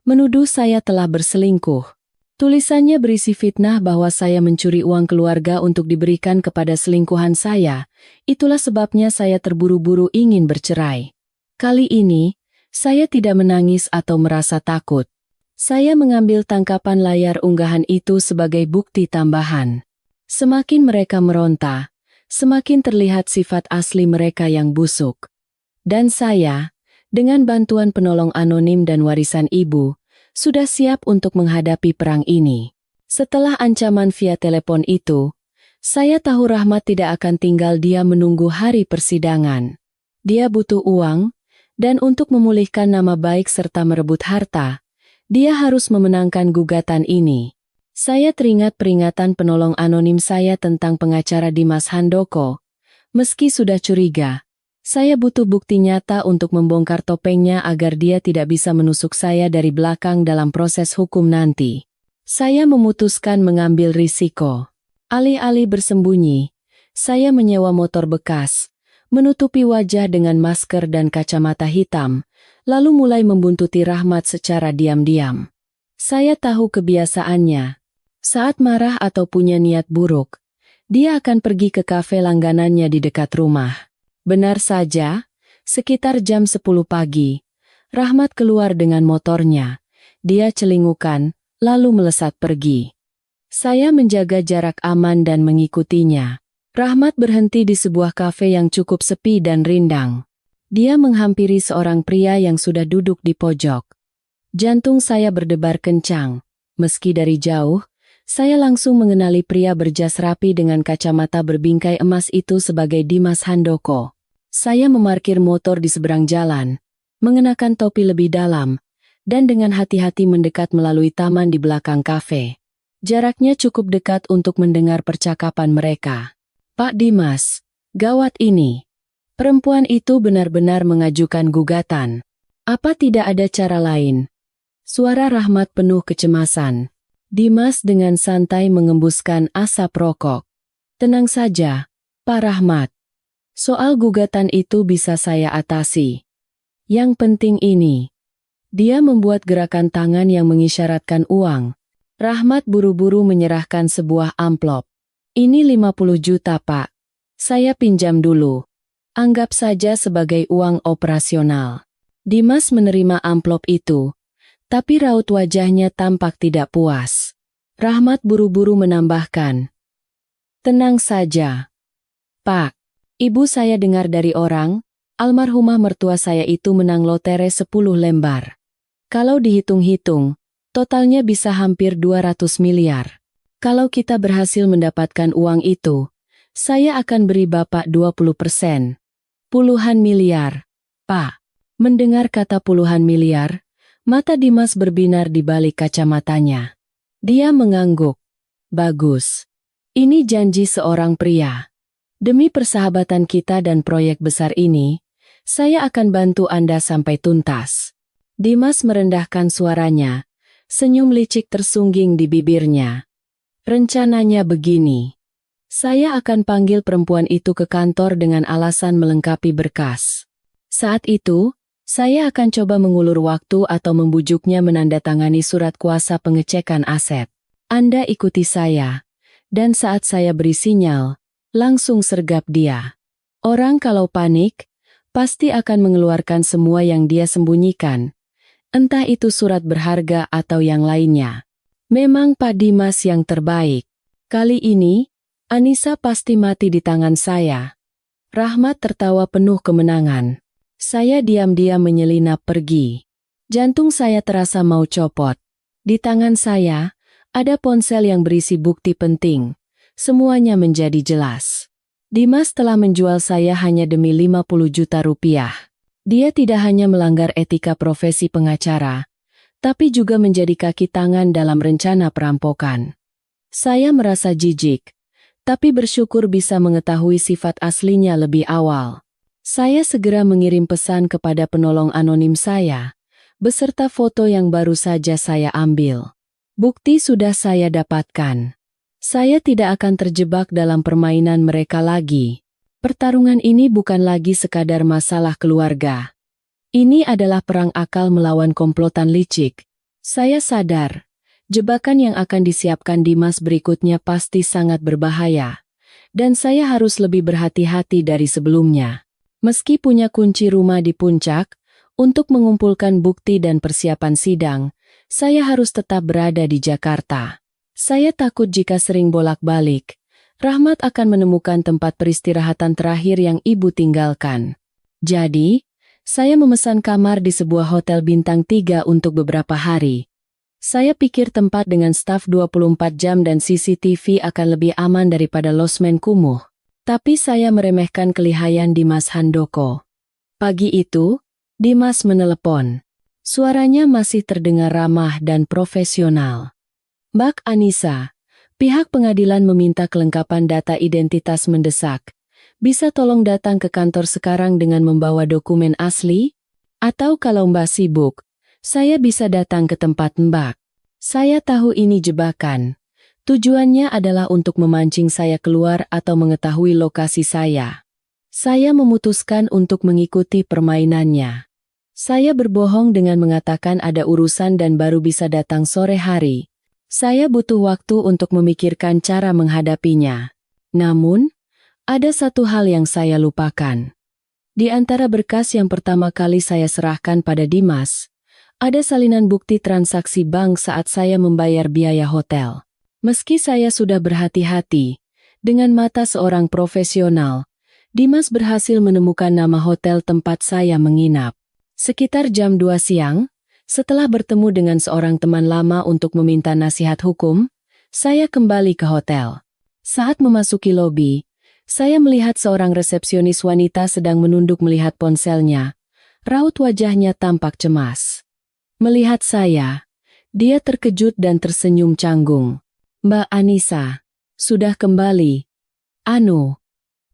menuduh saya telah berselingkuh. Tulisannya berisi fitnah bahwa saya mencuri uang keluarga untuk diberikan kepada selingkuhan saya. Itulah sebabnya saya terburu-buru ingin bercerai. Kali ini, saya tidak menangis atau merasa takut. Saya mengambil tangkapan layar unggahan itu sebagai bukti tambahan. Semakin mereka meronta, semakin terlihat sifat asli mereka yang busuk. Dan saya, dengan bantuan penolong anonim dan warisan ibu, sudah siap untuk menghadapi perang ini. Setelah ancaman via telepon itu, saya tahu Rahmat tidak akan tinggal diam menunggu hari persidangan. Dia butuh uang, dan untuk memulihkan nama baik serta merebut harta, dia harus memenangkan gugatan ini. Saya teringat peringatan penolong anonim saya tentang pengacara Dimas Handoko. Meski sudah curiga, saya butuh bukti nyata untuk membongkar topengnya agar dia tidak bisa menusuk saya dari belakang dalam proses hukum nanti. Saya memutuskan mengambil risiko. Alih-alih bersembunyi, saya menyewa motor bekas, menutupi wajah dengan masker dan kacamata hitam, lalu mulai membuntuti Rahmat secara diam-diam. Saya tahu kebiasaannya. Saat marah atau punya niat buruk, dia akan pergi ke kafe langganannya di dekat rumah. Benar saja, sekitar jam 10 pagi, Rahmat keluar dengan motornya. Dia celingukan, lalu melesat pergi. Saya menjaga jarak aman dan mengikutinya. Rahmat berhenti di sebuah kafe yang cukup sepi dan rindang. Dia menghampiri seorang pria yang sudah duduk di pojok. Jantung saya berdebar kencang. Meski dari jauh, saya langsung mengenali pria berjas rapi dengan kacamata berbingkai emas itu sebagai Dimas Handoko. Saya memarkir motor di seberang jalan, mengenakan topi lebih dalam, dan dengan hati-hati mendekat melalui taman di belakang kafe. Jaraknya cukup dekat untuk mendengar percakapan mereka. Pak Dimas, gawat ini. Perempuan itu benar-benar mengajukan gugatan. Apa tidak ada cara lain? Suara Rahmat penuh kecemasan. Dimas dengan santai mengembuskan asap rokok. Tenang saja, Pak Rahmat. Soal gugatan itu bisa saya atasi. Yang penting ini. Dia membuat gerakan tangan yang mengisyaratkan uang. Rahmat buru-buru menyerahkan sebuah amplop. Ini 50 juta, Pak. Saya pinjam dulu. Anggap saja sebagai uang operasional. Dimas menerima amplop itu, tapi raut wajahnya tampak tidak puas. Rahmat buru-buru menambahkan. Tenang saja. Pak, ibu saya dengar dari orang, almarhumah mertua saya itu menang lotre 10 lembar. Kalau dihitung-hitung, totalnya bisa hampir 200 miliar. Kalau kita berhasil mendapatkan uang itu, saya akan beri Bapak 20%. Puluhan miliar. Pak, mendengar kata puluhan miliar, mata Dimas berbinar di balik kacamatanya. Dia mengangguk. Bagus. Ini janji seorang pria. Demi persahabatan kita dan proyek besar ini, Saya akan bantu Anda sampai tuntas. Dimas merendahkan suaranya, senyum licik tersungging di bibirnya. Rencananya begini. Saya akan panggil perempuan itu ke kantor dengan alasan melengkapi berkas. Saat itu, saya akan coba mengulur waktu atau membujuknya menandatangani surat kuasa pengecekan aset. Anda ikuti saya, dan saat saya beri sinyal, langsung sergap dia. Orang kalau panik, pasti akan mengeluarkan semua yang dia sembunyikan, entah itu surat berharga atau yang lainnya. Memang Pak Dimas yang terbaik. Kali ini, Anissa pasti mati di tangan saya. Rahmat tertawa penuh kemenangan. Saya diam-diam menyelinap pergi. Jantung saya terasa mau copot. Di tangan saya, ada ponsel yang berisi bukti penting. Semuanya menjadi jelas. Dimas telah menjual saya hanya demi 50 juta rupiah. Dia tidak hanya melanggar etika profesi pengacara, tapi juga menjadi kaki tangan dalam rencana perampokan. Saya merasa jijik, tapi bersyukur bisa mengetahui sifat aslinya lebih awal. Saya segera mengirim pesan kepada penolong anonim saya, beserta foto yang baru saja saya ambil. Bukti sudah saya dapatkan. Saya tidak akan terjebak dalam permainan mereka lagi. Pertarungan ini bukan lagi sekadar masalah keluarga. Ini adalah perang akal melawan komplotan licik. Saya sadar, jebakan yang akan disiapkan Dimas berikutnya pasti sangat berbahaya, dan saya harus lebih berhati-hati dari sebelumnya. Meski punya kunci rumah di puncak, untuk mengumpulkan bukti dan persiapan sidang, saya harus tetap berada di Jakarta. Saya takut jika sering bolak-balik, Rahmat akan menemukan tempat peristirahatan terakhir yang ibu tinggalkan. Jadi, saya memesan kamar di sebuah hotel bintang 3 untuk beberapa hari. Saya pikir tempat dengan staf 24 jam dan CCTV akan lebih aman daripada losmen kumuh. Tapi saya meremehkan kelihayan Dimas Handoko. Pagi itu, Dimas menelepon. Suaranya masih terdengar ramah dan profesional. Mbak Anissa, pihak pengadilan meminta kelengkapan data identitas mendesak. Bisa tolong datang ke kantor sekarang dengan membawa dokumen asli? Atau kalau Mbak sibuk, saya bisa datang ke tempat Mbak. Saya tahu ini jebakan. Tujuannya adalah untuk memancing saya keluar atau mengetahui lokasi saya. Saya memutuskan untuk mengikuti permainannya. Saya berbohong dengan mengatakan ada urusan dan baru bisa datang sore hari. Saya butuh waktu untuk memikirkan cara menghadapinya. Namun, ada satu hal yang saya lupakan. Di antara berkas yang pertama kali saya serahkan pada Dimas, ada salinan bukti transaksi bank saat saya membayar biaya hotel. Meski saya sudah berhati-hati, dengan mata seorang profesional, Dimas berhasil menemukan nama hotel tempat saya menginap. Sekitar jam 2 siang, setelah bertemu dengan seorang teman lama untuk meminta nasihat hukum, saya kembali ke hotel. Saat memasuki lobi, saya melihat seorang resepsionis wanita sedang menunduk melihat ponselnya. Raut wajahnya tampak cemas. Melihat saya, dia terkejut dan tersenyum canggung. Mbak Anissa, sudah kembali.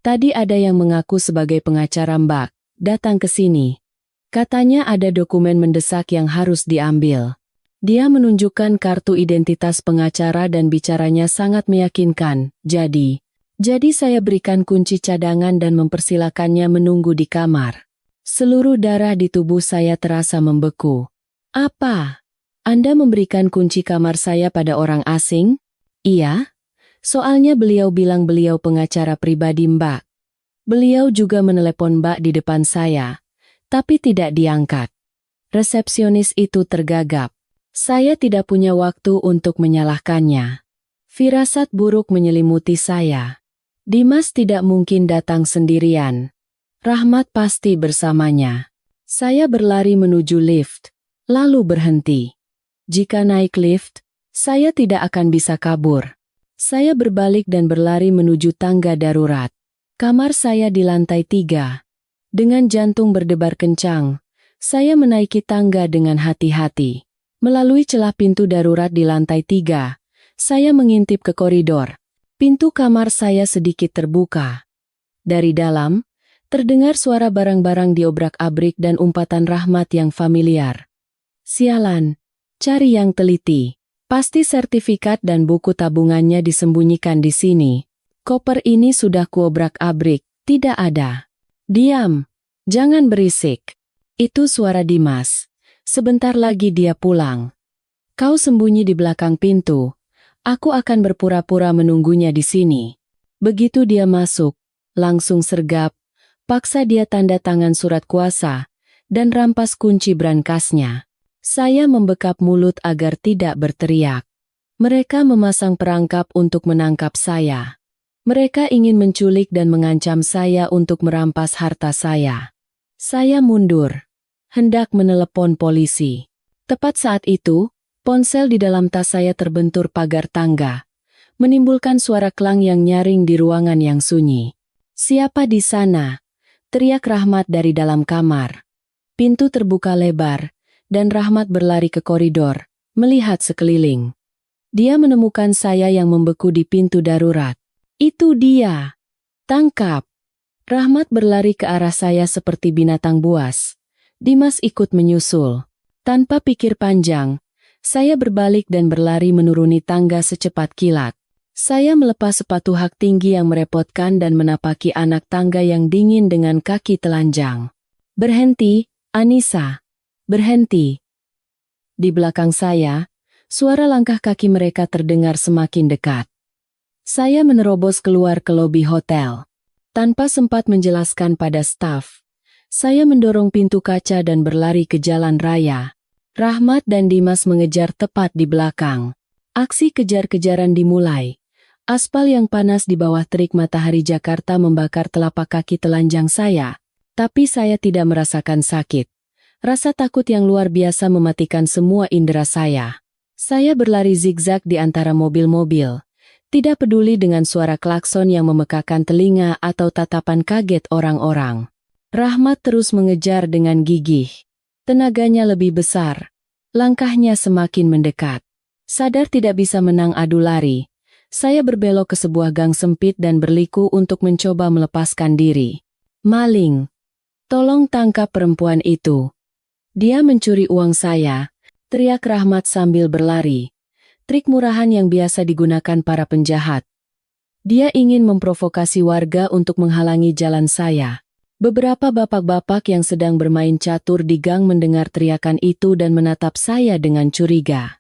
Tadi ada yang mengaku sebagai pengacara Mbak, datang ke sini. Katanya ada dokumen mendesak yang harus diambil. Dia menunjukkan kartu identitas pengacara dan bicaranya sangat meyakinkan, jadi saya berikan kunci cadangan dan mempersilakannya menunggu di kamar. Seluruh darah di tubuh saya terasa membeku. Apa? Anda memberikan kunci kamar saya pada orang asing? Iya. Soalnya beliau bilang beliau pengacara pribadi Mbak. Beliau juga menelepon Mbak di depan saya, tapi tidak diangkat. Resepsionis itu tergagap. Saya tidak punya waktu untuk menyalahkannya. Firasat buruk menyelimuti saya. Dimas tidak mungkin datang sendirian. Rahmat pasti bersamanya. Saya berlari menuju lift. Lalu berhenti. Jika naik lift, saya tidak akan bisa kabur. Saya berbalik dan berlari menuju tangga darurat. Kamar saya di lantai 3. Dengan jantung berdebar kencang, saya menaiki tangga dengan hati-hati. Melalui celah pintu darurat di lantai 3, saya mengintip ke koridor. Pintu kamar saya sedikit terbuka. Dari dalam, Terdengar suara barang-barang diobrak-abrik dan umpatan Rahmat yang familiar. Sialan, cari yang teliti. Pasti sertifikat dan buku tabungannya disembunyikan di sini. Koper ini sudah kuobrak-abrik, tidak ada. Diam, jangan berisik. Itu suara Dimas. Sebentar lagi dia pulang. Kau sembunyi di belakang pintu. Aku akan berpura-pura menunggunya di sini. Begitu dia masuk, langsung sergap, paksa dia tanda tangan surat kuasa, dan rampas kunci brankasnya. Saya membekap mulut agar tidak berteriak. Mereka memasang perangkap untuk menangkap saya. Mereka ingin menculik dan mengancam saya untuk merampas harta saya. Saya mundur, hendak menelepon polisi. Tepat saat itu, ponsel di dalam tas saya terbentur pagar tangga, menimbulkan suara klang yang nyaring di ruangan yang sunyi. "Siapa di sana?" teriak Rahmat dari dalam kamar. Pintu terbuka lebar, dan Rahmat berlari ke koridor, melihat sekeliling. Dia menemukan saya yang membeku di pintu darurat. "Itu dia! Tangkap!" Rahmat berlari ke arah saya seperti binatang buas. Dimas ikut menyusul. Tanpa pikir panjang, saya berbalik dan berlari menuruni tangga secepat kilat. Saya melepas sepatu hak tinggi yang merepotkan dan menapaki anak tangga yang dingin dengan kaki telanjang. "Berhenti, Anissa! Berhenti!" Di belakang saya, suara langkah kaki mereka terdengar semakin dekat. Saya menerobos keluar ke lobi hotel. Tanpa sempat menjelaskan pada staf, saya mendorong pintu kaca dan berlari ke jalan raya. Rahmat dan Dimas mengejar tepat di belakang. Aksi kejar-kejaran dimulai. Aspal yang panas di bawah terik matahari Jakarta membakar telapak kaki telanjang saya, tapi saya tidak merasakan sakit. Rasa takut yang luar biasa mematikan semua indera saya. Saya berlari zigzag di antara mobil-mobil, tidak peduli dengan suara klakson yang memekakan telinga atau tatapan kaget orang-orang. Rahmat terus mengejar dengan gigih. Tenaganya lebih besar. Langkahnya semakin mendekat. Sadar tidak bisa menang adu lari, saya berbelok ke sebuah gang sempit dan berliku untuk mencoba melepaskan diri. "Maling! Tolong tangkap perempuan itu. Dia mencuri uang saya," teriak Rahmat sambil berlari. Trik murahan yang biasa digunakan para penjahat. Dia ingin memprovokasi warga untuk menghalangi jalan saya. Beberapa bapak-bapak yang sedang bermain catur di gang mendengar teriakan itu dan menatap saya dengan curiga.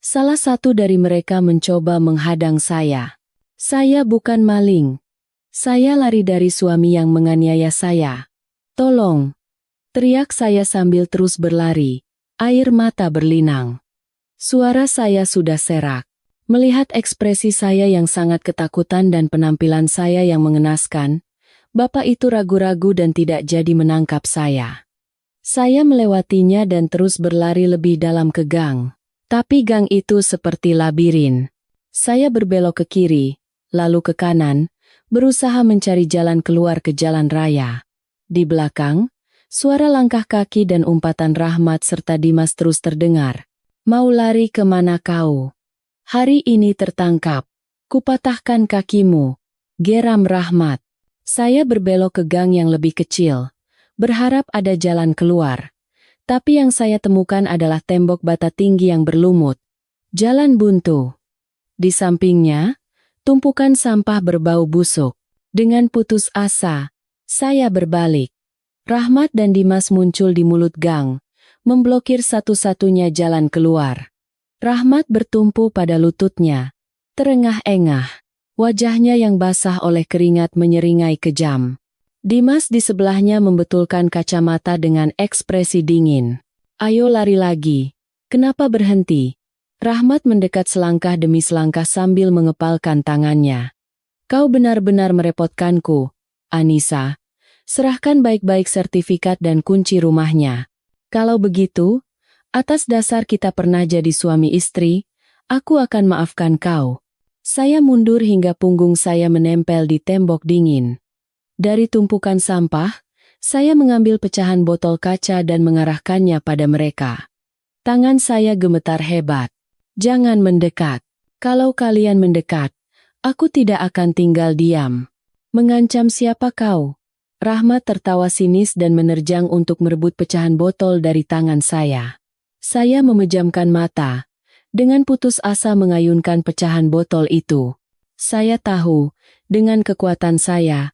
Salah satu dari mereka mencoba menghadang saya. "Saya bukan maling. Saya lari dari suami yang menganiaya saya. Tolong!" teriak saya sambil terus berlari, air mata berlinang. Suara saya sudah serak. Melihat ekspresi saya yang sangat ketakutan dan penampilan saya yang mengenaskan, bapak itu ragu-ragu dan tidak jadi menangkap saya. Saya melewatinya dan terus berlari lebih dalam ke gang. Tapi gang itu seperti labirin. Saya berbelok ke kiri, lalu ke kanan, berusaha mencari jalan keluar ke jalan raya. Di belakang, suara langkah kaki dan umpatan Rahmat serta Dimas terus terdengar. "Mau lari kemana kau? Hari ini tertangkap. Kupatahkan kakimu," geram Rahmat. Saya berbelok ke gang yang lebih kecil, berharap ada jalan keluar. Tapi yang saya temukan adalah tembok bata tinggi yang berlumut. Jalan buntu. Di sampingnya, tumpukan sampah berbau busuk. Dengan putus asa, saya berbalik. Rahmat dan Dimas muncul di mulut gang, memblokir satu-satunya jalan keluar. Rahmat bertumpu pada lututnya, terengah-engah. Wajahnya yang basah oleh keringat menyeringai kejam. Dimas di sebelahnya membetulkan kacamata dengan ekspresi dingin. "Ayo lari lagi. Kenapa berhenti?" Rahmat mendekat selangkah demi selangkah sambil mengepalkan tangannya. "Kau benar-benar merepotkanku, Anissa. Serahkan baik-baik sertifikat dan kunci rumahnya. Kalau begitu, atas dasar kita pernah jadi suami istri, aku akan maafkan kau." Saya mundur hingga punggung saya menempel di tembok dingin. Dari tumpukan sampah, saya mengambil pecahan botol kaca dan mengarahkannya pada mereka. Tangan saya gemetar hebat. "Jangan mendekat. Kalau kalian mendekat, aku tidak akan tinggal diam." "Mengancam siapa kau?" Rahmat tertawa sinis dan menerjang untuk merebut pecahan botol dari tangan saya. Saya memejamkan mata, dengan putus asa mengayunkan pecahan botol itu. Saya tahu, dengan kekuatan saya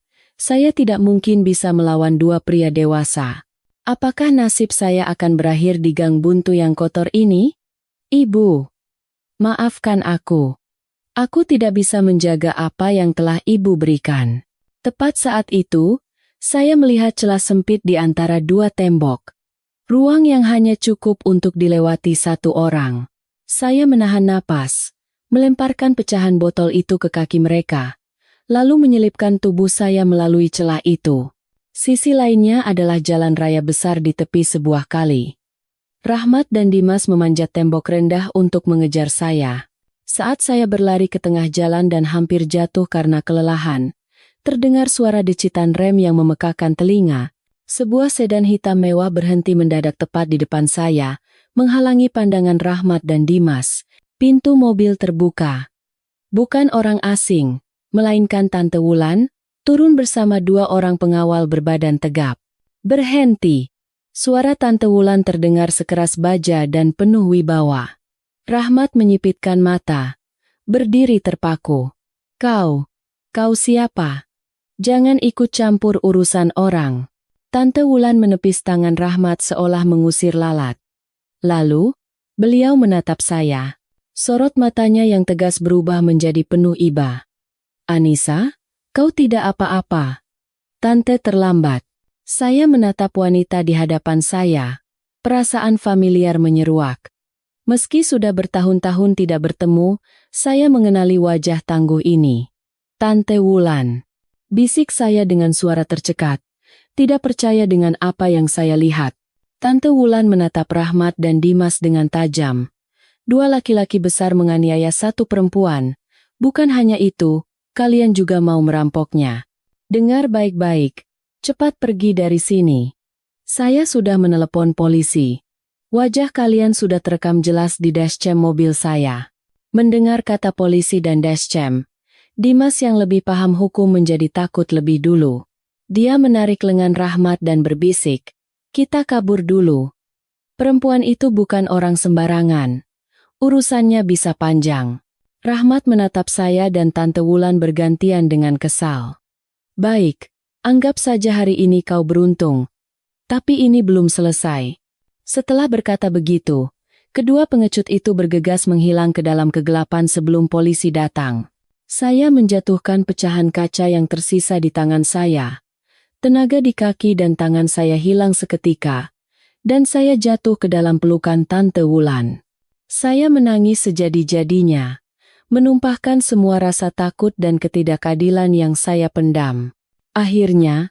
tidak mungkin bisa melawan dua pria dewasa. Apakah nasib saya akan berakhir di gang buntu yang kotor ini? Ibu, maafkan aku. Aku tidak bisa menjaga apa yang telah ibu berikan. Tepat saat itu, saya melihat celah sempit di antara dua tembok. Ruang yang hanya cukup untuk dilewati satu orang. Saya menahan napas, melemparkan pecahan botol itu ke kaki mereka, lalu menyelipkan tubuh saya melalui celah itu. Sisi lainnya adalah jalan raya besar di tepi sebuah kali. Rahmat dan Dimas memanjat tembok rendah untuk mengejar saya. Saat saya berlari ke tengah jalan dan hampir jatuh karena kelelahan, terdengar suara decitan rem yang memekakan telinga. Sebuah sedan hitam mewah berhenti mendadak tepat di depan saya, menghalangi pandangan Rahmat dan Dimas. Pintu mobil terbuka. Bukan orang asing, melainkan Tante Wulan, turun bersama dua orang pengawal berbadan tegap. Berhenti. Suara Tante Wulan terdengar sekeras baja dan penuh wibawa. Rahmat menyipitkan mata, berdiri terpaku. Kau siapa? Jangan ikut campur urusan orang. Tante Wulan menepis tangan Rahmat seolah mengusir lalat. Lalu, beliau menatap saya. Sorot matanya yang tegas berubah menjadi penuh iba. Anissa, kau tidak apa-apa. Tante terlambat. Saya menatap wanita di hadapan saya. Perasaan familiar menyeruak. Meski sudah bertahun-tahun tidak bertemu, saya mengenali wajah tangguh ini. Tante Wulan. Bisik saya dengan suara tercekat. Tidak percaya dengan apa yang saya lihat. Tante Wulan menatap Rahmat dan Dimas dengan tajam. Dua laki-laki besar menganiaya satu perempuan. Bukan hanya itu, kalian juga mau merampoknya. Dengar baik-baik. Cepat pergi dari sini. Saya sudah menelepon polisi. Wajah kalian sudah terekam jelas di dashcam mobil saya. Mendengar kata polisi dan dashcam, Dimas yang lebih paham hukum menjadi takut lebih dulu. Dia menarik lengan Rahmat dan berbisik, "Kita kabur dulu. Perempuan itu bukan orang sembarangan. Urusannya bisa panjang." Rahmat menatap saya dan Tante Wulan bergantian dengan kesal. "Baik, anggap saja hari ini kau beruntung. Tapi ini belum selesai." Setelah berkata begitu, kedua pengecut itu bergegas menghilang ke dalam kegelapan sebelum polisi datang. Saya menjatuhkan pecahan kaca yang tersisa di tangan saya. Tenaga di kaki dan tangan saya hilang seketika, dan saya jatuh ke dalam pelukan Tante Wulan. Saya menangis sejadi-jadinya, menumpahkan semua rasa takut dan ketidakadilan yang saya pendam. Akhirnya,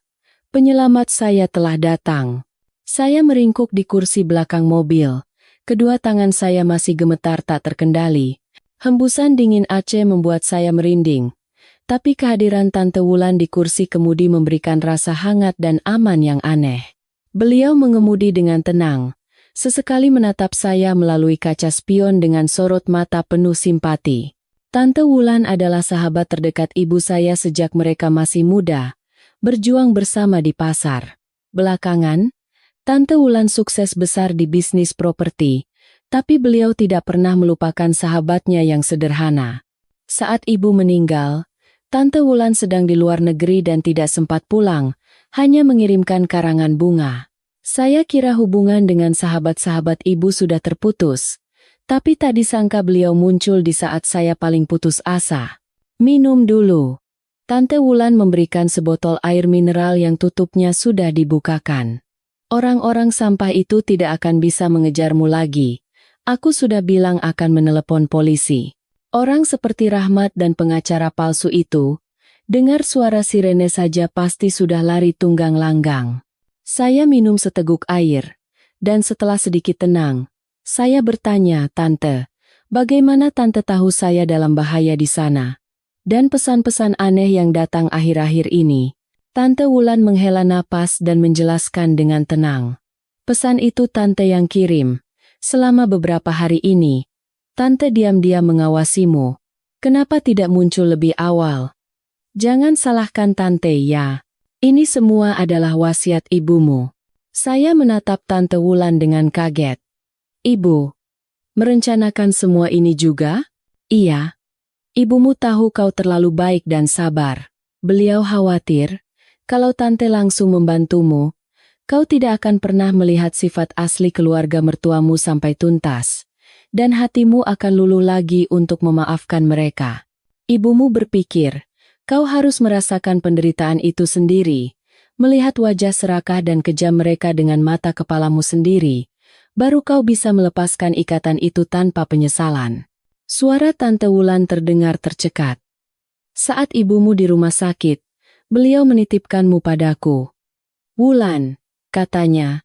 penyelamat saya telah datang. Saya meringkuk di kursi belakang mobil. Kedua tangan saya masih gemetar tak terkendali. Hembusan dingin Aceh membuat saya merinding. Tapi kehadiran Tante Wulan di kursi kemudi memberikan rasa hangat dan aman yang aneh. Beliau mengemudi dengan tenang. Sesekali menatap saya melalui kaca spion dengan sorot mata penuh simpati. Tante Wulan adalah sahabat terdekat ibu saya sejak mereka masih muda, berjuang bersama di pasar. Belakangan, Tante Wulan sukses besar di bisnis properti, tapi beliau tidak pernah melupakan sahabatnya yang sederhana. Saat ibu meninggal, Tante Wulan sedang di luar negeri dan tidak sempat pulang, hanya mengirimkan karangan bunga. Saya kira hubungan dengan sahabat-sahabat ibu sudah terputus, tapi tak disangka beliau muncul di saat saya paling putus asa. "Minum dulu." Tante Wulan memberikan sebotol air mineral yang tutupnya sudah dibukakan. "Orang-orang sampah itu tidak akan bisa mengejarmu lagi. Aku sudah bilang akan menelepon polisi." Orang seperti Rahmat dan pengacara palsu itu, dengar suara sirene saja pasti sudah lari tunggang langgang. Saya minum seteguk air, dan setelah sedikit tenang, saya bertanya, "Tante, bagaimana Tante tahu saya dalam bahaya di sana? Dan pesan-pesan aneh yang datang akhir-akhir ini?" Tante Wulan menghela napas dan menjelaskan dengan tenang. "Pesan itu Tante yang kirim. Selama beberapa hari ini, Tante diam-diam mengawasimu. Kenapa tidak muncul lebih awal? Jangan salahkan Tante ya. Ini semua adalah wasiat ibumu. Saya menatap Tante Wulan dengan kaget. Ibu, merencanakan semua ini juga? Iya. Ibumu tahu kau terlalu baik dan sabar. Beliau khawatir, kalau Tante langsung membantumu, kau tidak akan pernah melihat sifat asli keluarga mertuamu sampai tuntas, dan hatimu akan luluh lagi untuk memaafkan mereka. Ibumu berpikir, kau harus merasakan penderitaan itu sendiri, melihat wajah serakah dan kejam mereka dengan mata kepalamu sendiri, baru kau bisa melepaskan ikatan itu tanpa penyesalan. Suara Tante Wulan terdengar tercekat. Saat ibumu di rumah sakit, beliau menitipkanmu padaku. Wulan, katanya,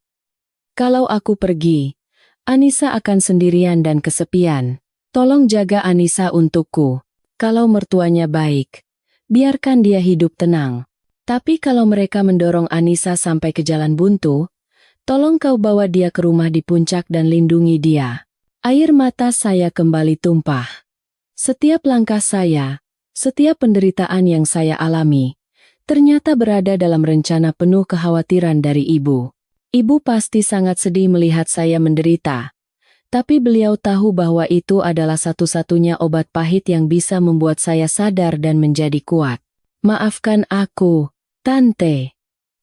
kalau aku pergi, Anissa akan sendirian dan kesepian. Tolong jaga Anissa untukku. Kalau mertuanya baik, biarkan dia hidup tenang. Tapi kalau mereka mendorong Anissa sampai ke jalan buntu, tolong kau bawa dia ke rumah di puncak dan lindungi dia. Air mata saya kembali tumpah. Setiap langkah saya, setiap penderitaan yang saya alami, ternyata berada dalam rencana penuh kekhawatiran dari ibu. Ibu pasti sangat sedih melihat saya menderita, tapi beliau tahu bahwa itu adalah satu-satunya obat pahit yang bisa membuat saya sadar dan menjadi kuat. Maafkan aku, Tante.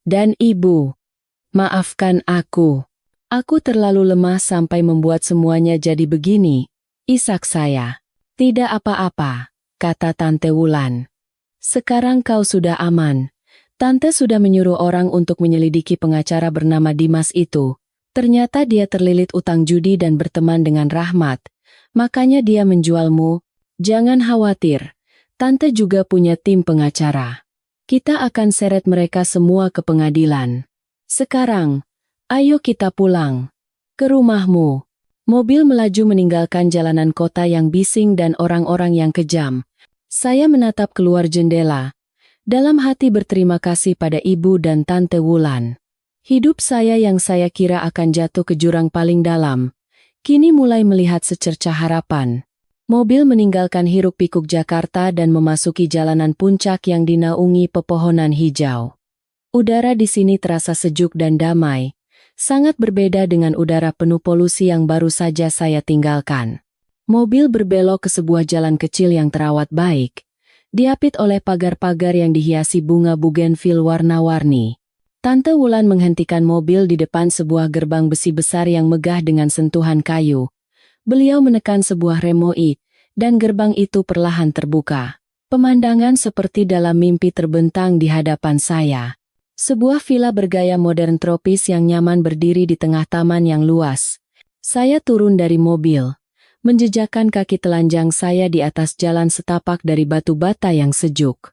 Dan Ibu. Maafkan aku. Aku terlalu lemah sampai membuat semuanya jadi begini. Isak saya. Tidak apa-apa, kata Tante Wulan. Sekarang kau sudah aman. Tante sudah menyuruh orang untuk menyelidiki pengacara bernama Dimas itu. Ternyata dia terlilit utang judi dan berteman dengan Rahmat. Makanya dia menjualmu. Jangan khawatir. Tante juga punya tim pengacara. Kita akan seret mereka semua ke pengadilan. Sekarang, ayo kita pulang. Ke rumahmu. Mobil melaju meninggalkan jalanan kota yang bising dan orang-orang yang kejam. Saya menatap keluar jendela. Dalam hati berterima kasih pada ibu dan Tante Wulan. Hidup saya yang saya kira akan jatuh ke jurang paling dalam, kini mulai melihat secercah harapan. Mobil meninggalkan hiruk-pikuk Jakarta dan memasuki jalanan puncak yang dinaungi pepohonan hijau. Udara di sini terasa sejuk dan damai, sangat berbeda dengan udara penuh polusi yang baru saja saya tinggalkan. Mobil berbelok ke sebuah jalan kecil yang terawat baik, diapit oleh pagar-pagar yang dihiasi bunga bugenvil warna-warni. Tante Wulan menghentikan mobil di depan sebuah gerbang besi besar yang megah dengan sentuhan kayu. Beliau menekan sebuah remote, dan gerbang itu perlahan terbuka. Pemandangan seperti dalam mimpi terbentang di hadapan saya. Sebuah villa bergaya modern tropis yang nyaman berdiri di tengah taman yang luas. Saya turun dari mobil, menjejakkan kaki telanjang saya di atas jalan setapak dari batu bata yang sejuk.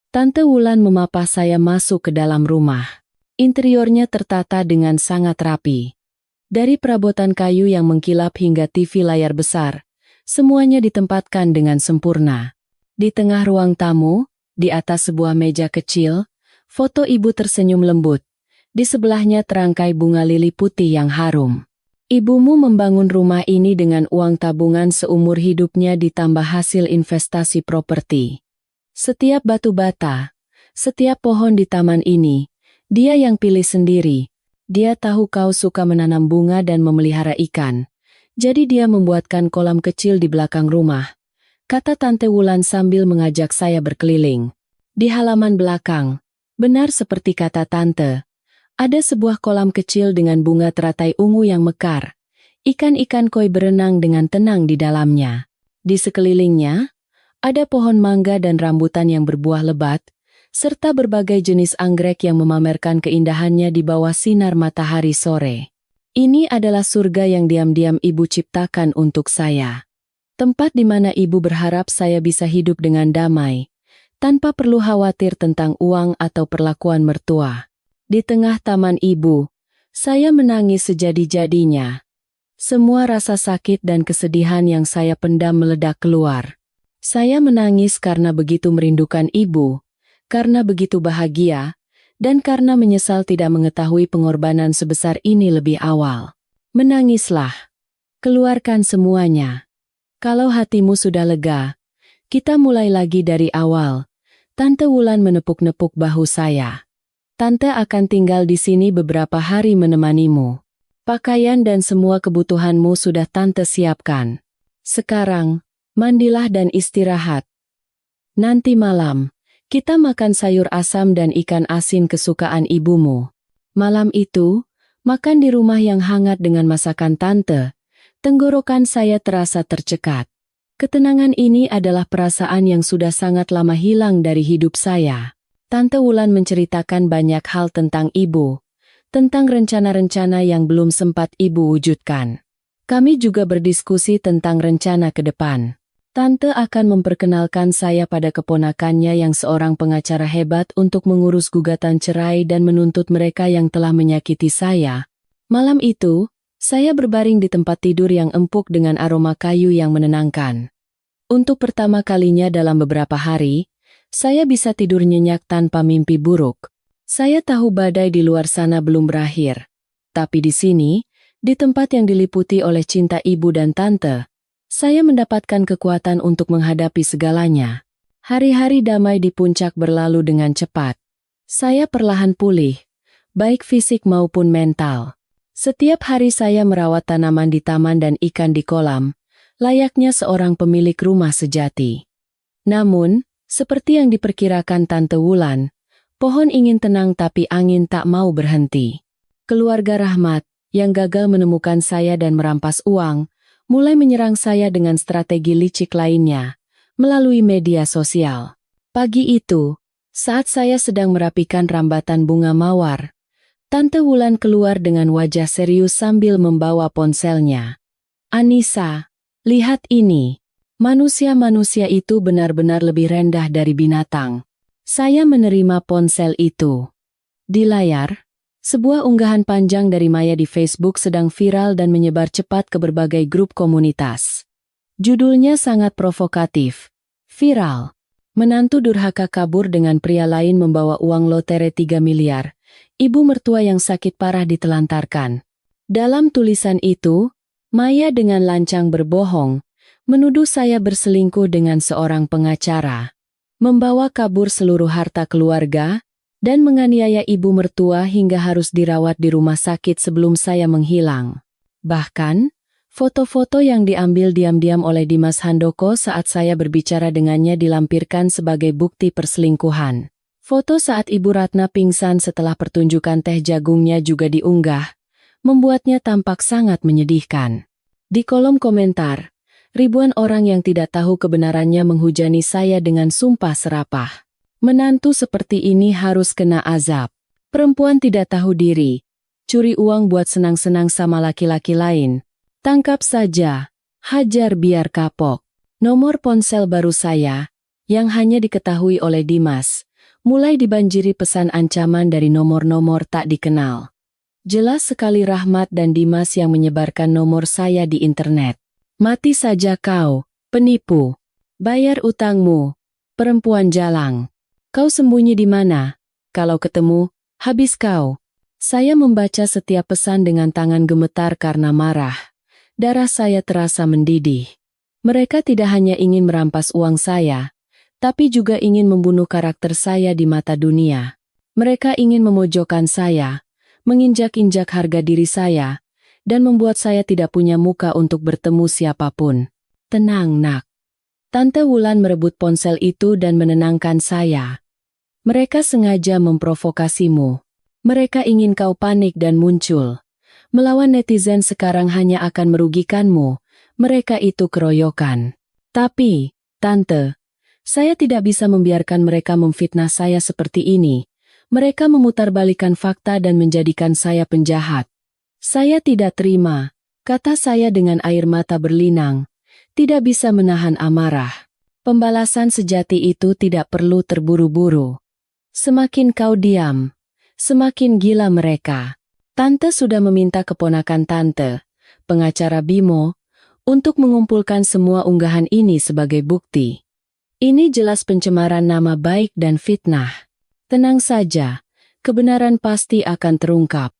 Tante Wulan memapah saya masuk ke dalam rumah. Interiornya tertata dengan sangat rapi. Dari perabotan kayu yang mengkilap hingga TV layar besar, semuanya ditempatkan dengan sempurna. Di tengah ruang tamu, di atas sebuah meja kecil, foto ibu tersenyum lembut. Di sebelahnya terangkai bunga lili putih yang harum. Ibumu membangun rumah ini dengan uang tabungan seumur hidupnya ditambah hasil investasi properti. Setiap batu bata, setiap pohon di taman ini, dia yang pilih sendiri. Dia tahu kau suka menanam bunga dan memelihara ikan. Jadi dia membuatkan kolam kecil di belakang rumah, kata Tante Wulan sambil mengajak saya berkeliling. Di halaman belakang, benar seperti kata Tante, ada sebuah kolam kecil dengan bunga teratai ungu yang mekar. Ikan-ikan koi berenang dengan tenang di dalamnya. Di sekelilingnya, ada pohon mangga dan rambutan yang berbuah lebat, serta berbagai jenis anggrek yang memamerkan keindahannya di bawah sinar matahari sore. Ini adalah surga yang diam-diam ibu ciptakan untuk saya. Tempat di mana ibu berharap saya bisa hidup dengan damai, tanpa perlu khawatir tentang uang atau perlakuan mertua. Di tengah taman ibu, saya menangis sejadi-jadinya. Semua rasa sakit dan kesedihan yang saya pendam meledak keluar. Saya menangis karena begitu merindukan ibu, karena begitu bahagia, dan karena menyesal tidak mengetahui pengorbanan sebesar ini lebih awal. Menangislah. Keluarkan semuanya. Kalau hatimu sudah lega, kita mulai lagi dari awal. Tante Wulan menepuk-nepuk bahu saya. Tante akan tinggal di sini beberapa hari menemanimu. Pakaian dan semua kebutuhanmu sudah Tante siapkan. Sekarang, mandilah dan istirahat. Nanti malam, kita makan sayur asam dan ikan asin kesukaan ibumu. Malam itu, makan di rumah yang hangat dengan masakan Tante. Tenggorokan saya terasa tercekat. Ketenangan ini adalah perasaan yang sudah sangat lama hilang dari hidup saya. Tante Wulan menceritakan banyak hal tentang ibu, tentang rencana-rencana yang belum sempat ibu wujudkan. Kami juga berdiskusi tentang rencana ke depan. Tante akan memperkenalkan saya pada keponakannya yang seorang pengacara hebat untuk mengurus gugatan cerai dan menuntut mereka yang telah menyakiti saya. Malam itu, saya berbaring di tempat tidur yang empuk dengan aroma kayu yang menenangkan. Untuk pertama kalinya dalam beberapa hari, saya bisa tidur nyenyak tanpa mimpi buruk. Saya tahu badai di luar sana belum berakhir. Tapi di sini, di tempat yang diliputi oleh cinta ibu dan tante, saya mendapatkan kekuatan untuk menghadapi segalanya. Hari-hari damai di puncak berlalu dengan cepat. Saya perlahan pulih, baik fisik maupun mental. Setiap hari saya merawat tanaman di taman dan ikan di kolam, layaknya seorang pemilik rumah sejati. Namun, seperti yang diperkirakan Tante Wulan, pohon ingin tenang tapi angin tak mau berhenti. Keluarga Rahmat, yang gagal menemukan saya dan merampas uang, mulai menyerang saya dengan strategi licik lainnya, melalui media sosial. Pagi itu, saat saya sedang merapikan rambatan bunga mawar, Tante Wulan keluar dengan wajah serius sambil membawa ponselnya. "Anissa, lihat ini. Manusia-manusia itu benar-benar lebih rendah dari binatang." Saya menerima ponsel itu. Di layar, sebuah unggahan panjang dari Maya di Facebook sedang viral dan menyebar cepat ke berbagai grup komunitas. Judulnya sangat provokatif. Viral. Menantu durhaka kabur dengan pria lain membawa uang lotre 3 miliar. Ibu mertua yang sakit parah ditelantarkan. Dalam tulisan itu, Maya dengan lancang berbohong, menuduh saya berselingkuh dengan seorang pengacara, membawa kabur seluruh harta keluarga, dan menganiaya ibu mertua hingga harus dirawat di rumah sakit sebelum saya menghilang. Bahkan, foto-foto yang diambil diam-diam oleh Dimas Handoko saat saya berbicara dengannya dilampirkan sebagai bukti perselingkuhan. Foto saat Ibu Ratna pingsan setelah pertunjukan teh jagungnya juga diunggah, membuatnya tampak sangat menyedihkan. Di kolom komentar, ribuan orang yang tidak tahu kebenarannya menghujani saya dengan sumpah serapah. Menantu seperti ini harus kena azab. Perempuan tidak tahu diri, curi uang buat senang-senang sama laki-laki lain. Tangkap saja, hajar biar kapok. Nomor ponsel baru saya, yang hanya diketahui oleh Dimas, mulai dibanjiri pesan ancaman dari nomor-nomor tak dikenal. Jelas sekali Rahmat dan Dimas yang menyebarkan nomor saya di internet. "Mati saja kau, penipu. Bayar utangmu, perempuan jalang. Kau sembunyi di mana? Kalau ketemu, habis kau." Saya membaca setiap pesan dengan tangan gemetar karena marah. Darah saya terasa mendidih. Mereka tidak hanya ingin merampas uang saya, tapi juga ingin membunuh karakter saya di mata dunia. Mereka ingin memojokkan saya, menginjak-injak harga diri saya, dan membuat saya tidak punya muka untuk bertemu siapapun. "Tenang, nak." Tante Wulan merebut ponsel itu dan menenangkan saya. "Mereka sengaja memprovokasimu. Mereka ingin kau panik dan muncul. Melawan netizen sekarang hanya akan merugikanmu. Mereka itu keroyokan. Tapi, Tante, saya tidak bisa membiarkan mereka memfitnah saya seperti ini. Mereka memutarbalikkan fakta dan menjadikan saya penjahat. Saya tidak terima," kata saya dengan air mata berlinang. Tidak bisa menahan amarah. Pembalasan sejati itu tidak perlu terburu-buru. Semakin kau diam, semakin gila mereka. Tante sudah meminta keponakan Tante, pengacara Bimo, untuk mengumpulkan semua unggahan ini sebagai bukti. Ini jelas pencemaran nama baik dan fitnah. "Tenang saja, kebenaran pasti akan terungkap,"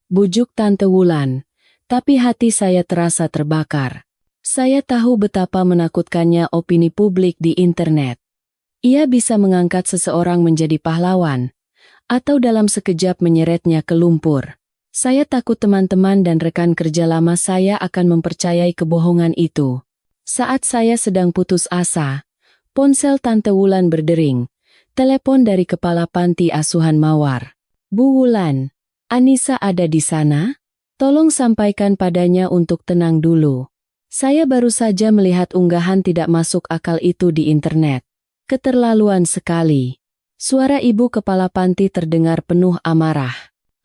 bujuk Tante Wulan, tapi hati saya terasa terbakar. Saya tahu betapa menakutkannya opini publik di internet. Ia bisa mengangkat seseorang menjadi pahlawan, atau dalam sekejap menyeretnya ke lumpur. Saya takut teman-teman dan rekan kerja lama saya akan mempercayai kebohongan itu. Saat saya sedang putus asa, ponsel Tante Wulan berdering. Telepon dari kepala panti asuhan Mawar. Bu Wulan, Anissa ada di sana? Tolong sampaikan padanya untuk tenang dulu. Saya baru saja melihat unggahan tidak masuk akal itu di internet. Keterlaluan sekali. Suara ibu kepala panti terdengar penuh amarah.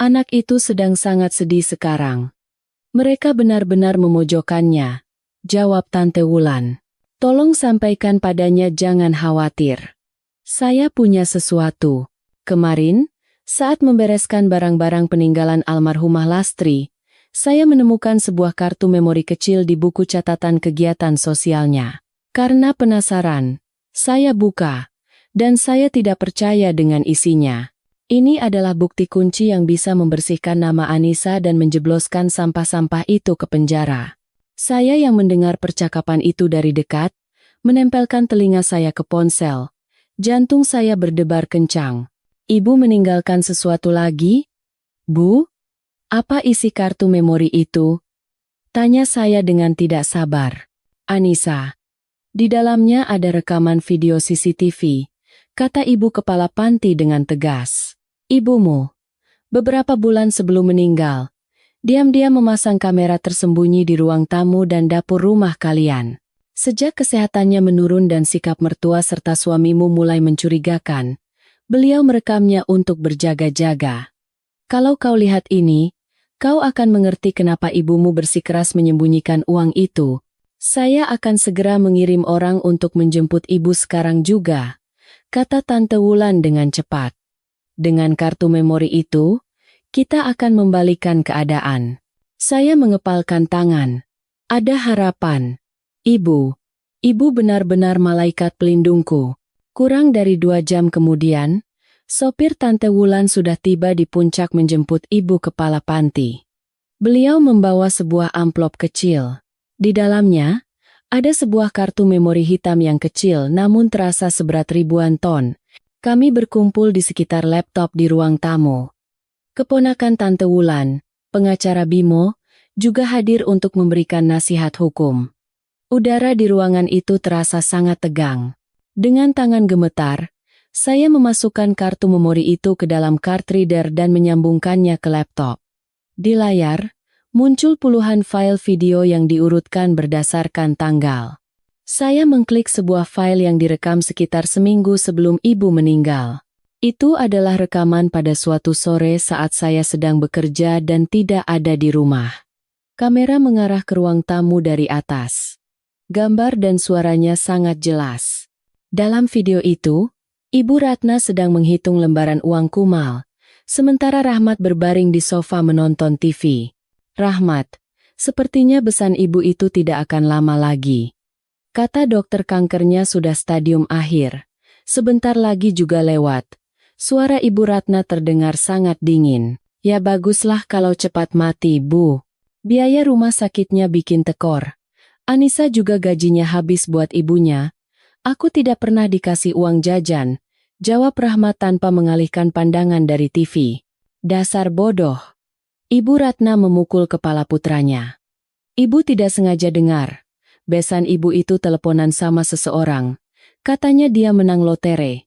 Anak itu sedang sangat sedih sekarang. Mereka benar-benar memojokkannya, jawab Tante Wulan. Tolong sampaikan padanya jangan khawatir. Saya punya sesuatu. Kemarin, saat membereskan barang-barang peninggalan almarhumah Lastri, saya menemukan sebuah kartu memori kecil di buku catatan kegiatan sosialnya. Karena penasaran, saya buka, dan saya tidak percaya dengan isinya. Ini adalah bukti kunci yang bisa membersihkan nama Anissa dan menjebloskan sampah-sampah itu ke penjara. Saya yang mendengar percakapan itu dari dekat, menempelkan telinga saya ke ponsel. Jantung saya berdebar kencang. Ibu meninggalkan sesuatu lagi? Bu? Apa isi kartu memori itu? Tanya saya dengan tidak sabar. Anissa. Di dalamnya ada rekaman video CCTV, kata ibu kepala panti dengan tegas. Ibumu, beberapa bulan sebelum meninggal, diam-diam memasang kamera tersembunyi di ruang tamu dan dapur rumah kalian. Sejak kesehatannya menurun dan sikap mertua serta suamimu mulai mencurigakan, beliau merekamnya untuk berjaga-jaga. Kalau kau lihat ini, kau akan mengerti kenapa ibumu bersikeras menyembunyikan uang itu. Saya akan segera mengirim orang untuk menjemput ibu sekarang juga, kata Tante Wulan dengan cepat. Dengan kartu memori itu, kita akan membalikan keadaan. Saya mengepalkan tangan. Ada harapan. Ibu benar-benar malaikat pelindungku. Kurang dari 2 jam kemudian, sopir Tante Wulan sudah tiba di puncak menjemput ibu kepala panti. Beliau membawa sebuah amplop kecil. Di dalamnya, ada sebuah kartu memori hitam yang kecil namun terasa seberat ribuan ton. Kami berkumpul di sekitar laptop di ruang tamu. Keponakan Tante Wulan, pengacara Bimo, juga hadir untuk memberikan nasihat hukum. Udara di ruangan itu terasa sangat tegang. Dengan tangan gemetar, saya memasukkan kartu memori itu ke dalam card reader dan menyambungkannya ke laptop. Di layar, muncul puluhan file video yang diurutkan berdasarkan tanggal. Saya mengklik sebuah file yang direkam sekitar seminggu sebelum ibu meninggal. Itu adalah rekaman pada suatu sore saat saya sedang bekerja dan tidak ada di rumah. Kamera mengarah ke ruang tamu dari atas. Gambar dan suaranya sangat jelas. Dalam video itu, Ibu Ratna sedang menghitung lembaran uang kumal, sementara Rahmat berbaring di sofa menonton TV. Rahmat, sepertinya besan ibu itu tidak akan lama lagi. Kata dokter kankernya sudah stadium akhir. Sebentar lagi juga lewat. Suara Ibu Ratna terdengar sangat dingin. Ya baguslah kalau cepat mati, Bu. Biaya rumah sakitnya bikin tekor. Anissa juga gajinya habis buat ibunya. Aku tidak pernah dikasih uang jajan, jawab Rahmat tanpa mengalihkan pandangan dari TV. Dasar bodoh. Ibu Ratna memukul kepala putranya. Ibu tidak sengaja dengar. Besan ibu itu teleponan sama seseorang. Katanya dia menang lotere.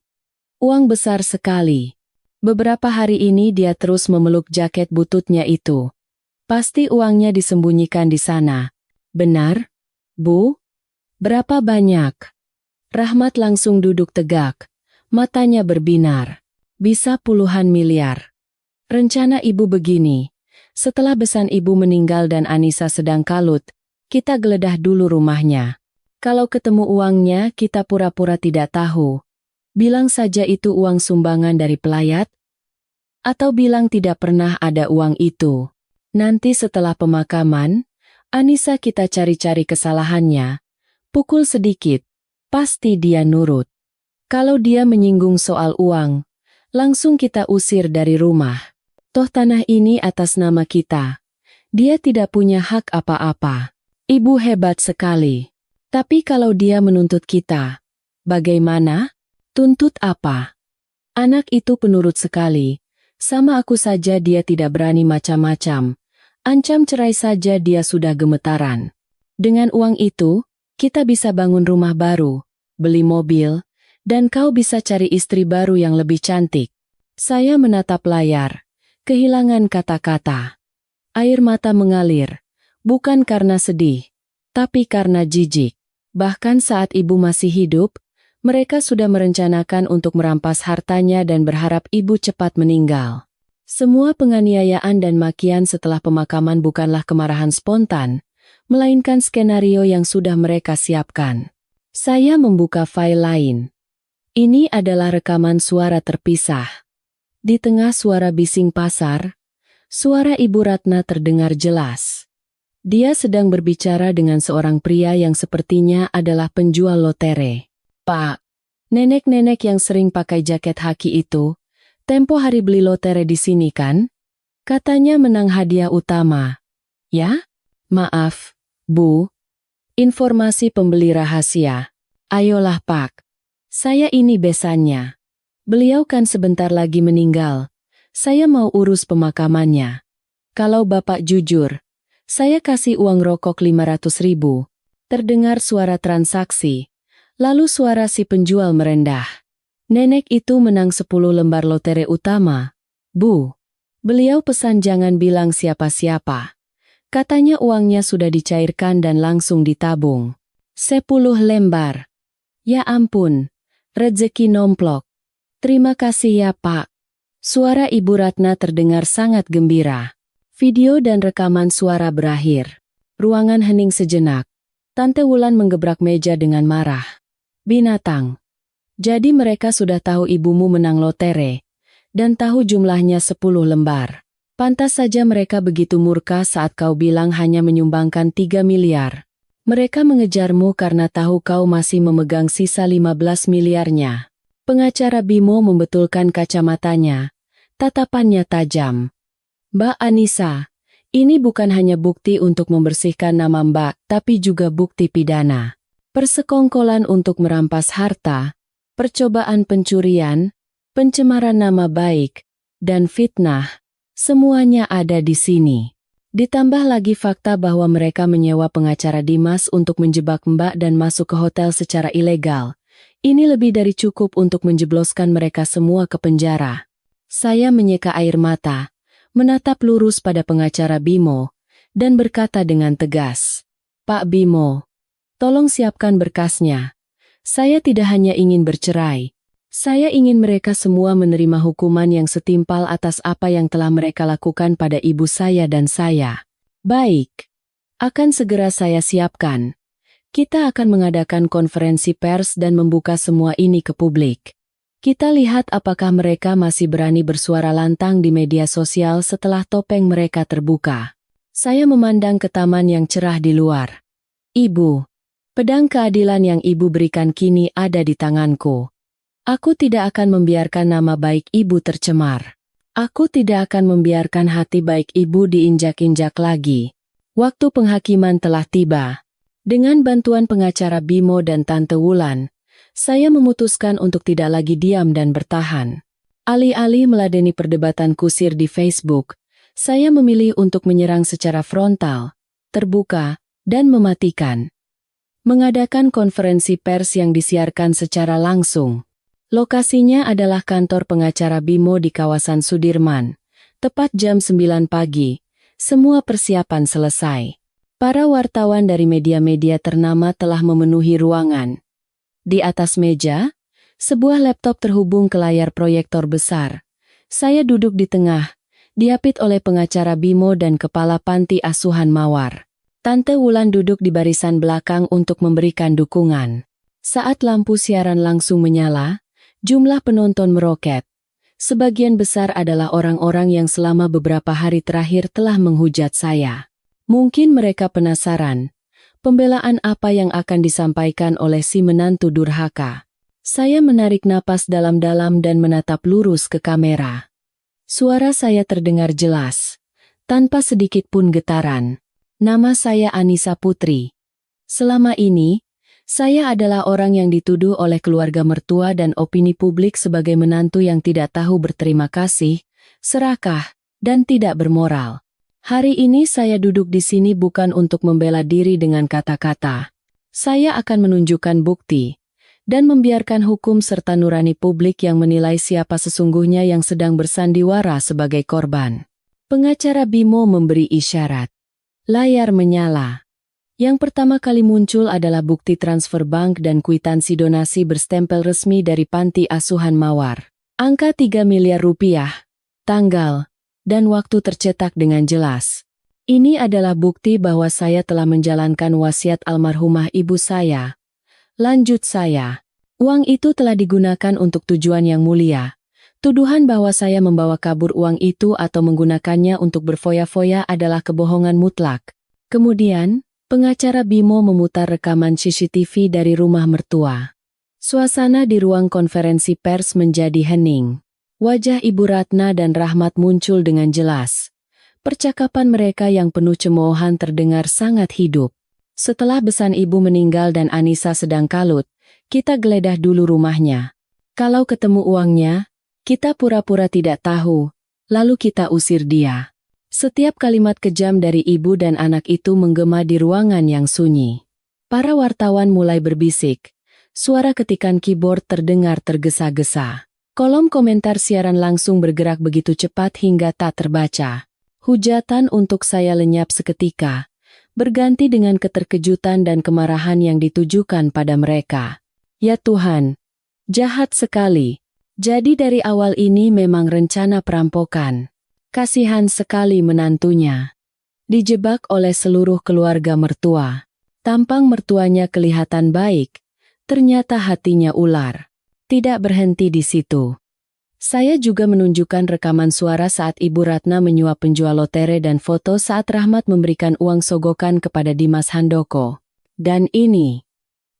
Uang besar sekali. Beberapa hari ini dia terus memeluk jaket bututnya itu. Pasti uangnya disembunyikan di sana. Benar? Bu? Berapa banyak? Rahmat langsung duduk tegak. Matanya berbinar. Bisa puluhan miliar. Rencana ibu begini. Setelah besan ibu meninggal dan Anissa sedang kalut, kita geledah dulu rumahnya. Kalau ketemu uangnya, kita pura-pura tidak tahu. Bilang saja itu uang sumbangan dari pelayat. Atau bilang tidak pernah ada uang itu. Nanti setelah pemakaman, Anissa kita cari-cari kesalahannya. Pukul sedikit. Pasti dia nurut. Kalau dia menyinggung soal uang, langsung kita usir dari rumah. Toh tanah ini atas nama kita. Dia tidak punya hak apa-apa. Ibu hebat sekali. Tapi kalau dia menuntut kita, bagaimana? Tuntut apa? Anak itu penurut sekali, Sama aku saja dia tidak berani macam-macam. Ancam cerai saja dia sudah gemetaran. Dengan uang itu, kita bisa bangun rumah baru, beli mobil, dan kau bisa cari istri baru yang lebih cantik. Saya menatap layar, kehilangan kata-kata. Air mata mengalir, bukan karena sedih, tapi karena jijik. Bahkan saat ibu masih hidup, mereka sudah merencanakan untuk merampas hartanya dan berharap ibu cepat meninggal. Semua penganiayaan dan makian setelah pemakaman bukanlah kemarahan spontan, melainkan skenario yang sudah mereka siapkan. Saya membuka file lain. Ini adalah rekaman suara terpisah. Di tengah suara bising pasar, suara Ibu Ratna terdengar jelas. Dia sedang berbicara dengan seorang pria yang sepertinya adalah penjual lotere. Pak, nenek-nenek yang sering pakai jaket haki itu, tempo hari beli lotere di sini kan? Katanya menang hadiah utama. Ya? Maaf, Bu. Informasi pembeli rahasia. Ayolah Pak. Saya ini besannya. Beliau kan sebentar lagi meninggal. Saya mau urus pemakamannya. Kalau Bapak jujur, saya kasih uang rokok 500.000. Terdengar suara transaksi. Lalu suara si penjual merendah. Nenek itu menang 10 lembar lotere utama. Bu, beliau pesan jangan bilang siapa-siapa. Katanya uangnya sudah dicairkan dan langsung ditabung. 10 lembar. Ya ampun, rezeki nomplok. Terima kasih ya Pak. Suara Ibu Ratna terdengar sangat gembira. Video dan rekaman suara berakhir. Ruangan hening sejenak. Tante Wulan menggebrak meja dengan marah. Binatang. Jadi mereka sudah tahu ibumu menang lotere. Dan tahu jumlahnya 10 lembar. Pantas saja mereka begitu murka saat kau bilang hanya menyumbangkan 3 miliar. Mereka mengejarmu karena tahu kau masih memegang sisa 15 miliarnya. Pengacara Bimo membetulkan kacamatanya. Tatapannya tajam. Mbak Anissa, ini bukan hanya bukti untuk membersihkan nama Mbak, tapi juga bukti pidana. Persekongkolan untuk merampas harta, percobaan pencurian, pencemaran nama baik, dan fitnah. Semuanya ada di sini. Ditambah lagi fakta bahwa mereka menyewa pengacara Dimas untuk menjebak Mbak dan masuk ke hotel secara ilegal. Ini lebih dari cukup untuk menjebloskan mereka semua ke penjara. Saya menyeka air mata, menatap lurus pada pengacara Bimo, dan berkata dengan tegas, Pak Bimo, tolong siapkan berkasnya. Saya tidak hanya ingin bercerai. Saya ingin mereka semua menerima hukuman yang setimpal atas apa yang telah mereka lakukan pada ibu saya dan saya. Baik. Akan segera saya siapkan. Kita akan mengadakan konferensi pers dan membuka semua ini ke publik. Kita lihat apakah mereka masih berani bersuara lantang di media sosial setelah topeng mereka terbuka. Saya memandang ke taman yang cerah di luar. Ibu, pedang keadilan yang ibu berikan kini ada di tanganku. Aku tidak akan membiarkan nama baik ibu tercemar. Aku tidak akan membiarkan hati baik ibu diinjak-injak lagi. Waktu penghakiman telah tiba. Dengan bantuan pengacara Bimo dan Tante Wulan, saya memutuskan untuk tidak lagi diam dan bertahan. Alih-alih meladeni perdebatan kusir di Facebook, saya memilih untuk menyerang secara frontal, terbuka, dan mematikan. Mengadakan konferensi pers yang disiarkan secara langsung. Lokasinya adalah kantor pengacara Bimo di kawasan Sudirman. Tepat jam 9 pagi, semua persiapan selesai. Para wartawan dari media-media ternama telah memenuhi ruangan. Di atas meja, sebuah laptop terhubung ke layar proyektor besar. Saya duduk di tengah, diapit oleh pengacara Bimo dan kepala panti asuhan Mawar. Tante Wulan duduk di barisan belakang untuk memberikan dukungan. Saat lampu siaran langsung menyala, jumlah penonton meroket. Sebagian besar adalah orang-orang yang selama beberapa hari terakhir telah menghujat saya. Mungkin mereka penasaran, pembelaan apa yang akan disampaikan oleh si menantu durhaka. Saya menarik napas dalam-dalam dan menatap lurus ke kamera. Suara saya terdengar jelas, tanpa sedikit pun getaran. Nama saya Anissa Putri. Selama ini, saya adalah orang yang dituduh oleh keluarga mertua dan opini publik sebagai menantu yang tidak tahu berterima kasih, serakah, dan tidak bermoral. Hari ini saya duduk di sini bukan untuk membela diri dengan kata-kata. Saya akan menunjukkan bukti dan membiarkan hukum serta nurani publik yang menilai siapa sesungguhnya yang sedang bersandiwara sebagai korban. Pengacara Bimo memberi isyarat. Layar menyala. Yang pertama kali muncul adalah bukti transfer bank dan kwitansi donasi berstempel resmi dari Panti Asuhan Mawar. Angka 3 miliar rupiah, tanggal, dan waktu tercetak dengan jelas. Ini adalah bukti bahwa saya telah menjalankan wasiat almarhumah ibu saya. Lanjut saya. Uang itu telah digunakan untuk tujuan yang mulia. Tuduhan bahwa saya membawa kabur uang itu atau menggunakannya untuk berfoya-foya adalah kebohongan mutlak. Kemudian, pengacara Bimo memutar rekaman CCTV dari rumah mertua. Suasana di ruang konferensi pers menjadi hening. Wajah Ibu Ratna dan Rahmat muncul dengan jelas. Percakapan mereka yang penuh cemoohan terdengar sangat hidup. Setelah besan ibu meninggal dan Anissa sedang kalut, kita geledah dulu rumahnya. Kalau ketemu uangnya, kita pura-pura tidak tahu, lalu kita usir dia. Setiap kalimat kejam dari ibu dan anak itu menggema di ruangan yang sunyi. Para wartawan mulai berbisik. Suara ketikan keyboard terdengar tergesa-gesa. Kolom komentar siaran langsung bergerak begitu cepat hingga tak terbaca. Hujatan untuk saya lenyap seketika, berganti dengan keterkejutan dan kemarahan yang ditujukan pada mereka. Ya Tuhan, jahat sekali. Jadi dari awal ini memang rencana perampokan. Kasihan sekali menantunya. Dijebak oleh seluruh keluarga mertua. Tampang mertuanya kelihatan baik, ternyata hatinya ular. Tidak berhenti di situ. Saya juga menunjukkan rekaman suara saat Ibu Ratna menyuap penjual lotere dan foto saat Rahmat memberikan uang sogokan kepada Dimas Handoko. Dan ini,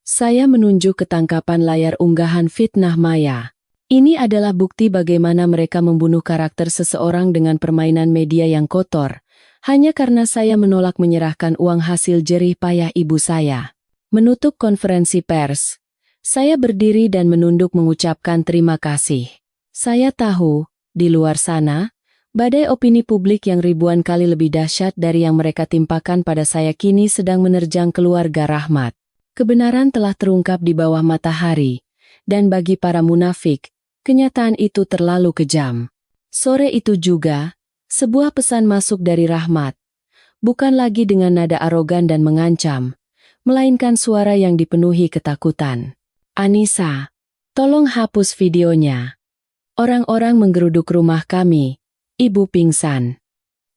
saya menunjuk ketangkapan layar unggahan fitnah maya. Ini adalah bukti bagaimana mereka membunuh karakter seseorang dengan permainan media yang kotor, hanya karena saya menolak menyerahkan uang hasil jerih payah ibu saya. Menutup konferensi pers, saya berdiri dan menunduk mengucapkan terima kasih. Saya tahu, di luar sana, badai opini publik yang ribuan kali lebih dahsyat dari yang mereka timpakan pada saya kini sedang menerjang keluarga Rahmat. Kebenaran telah terungkap di bawah matahari, dan bagi para munafik, kenyataan itu terlalu kejam. Sore itu juga, sebuah pesan masuk dari Rahmat. Bukan lagi dengan nada arogan dan mengancam, melainkan suara yang dipenuhi ketakutan. Anissa, tolong hapus videonya. Orang-orang menggeruduk rumah kami. Ibu pingsan.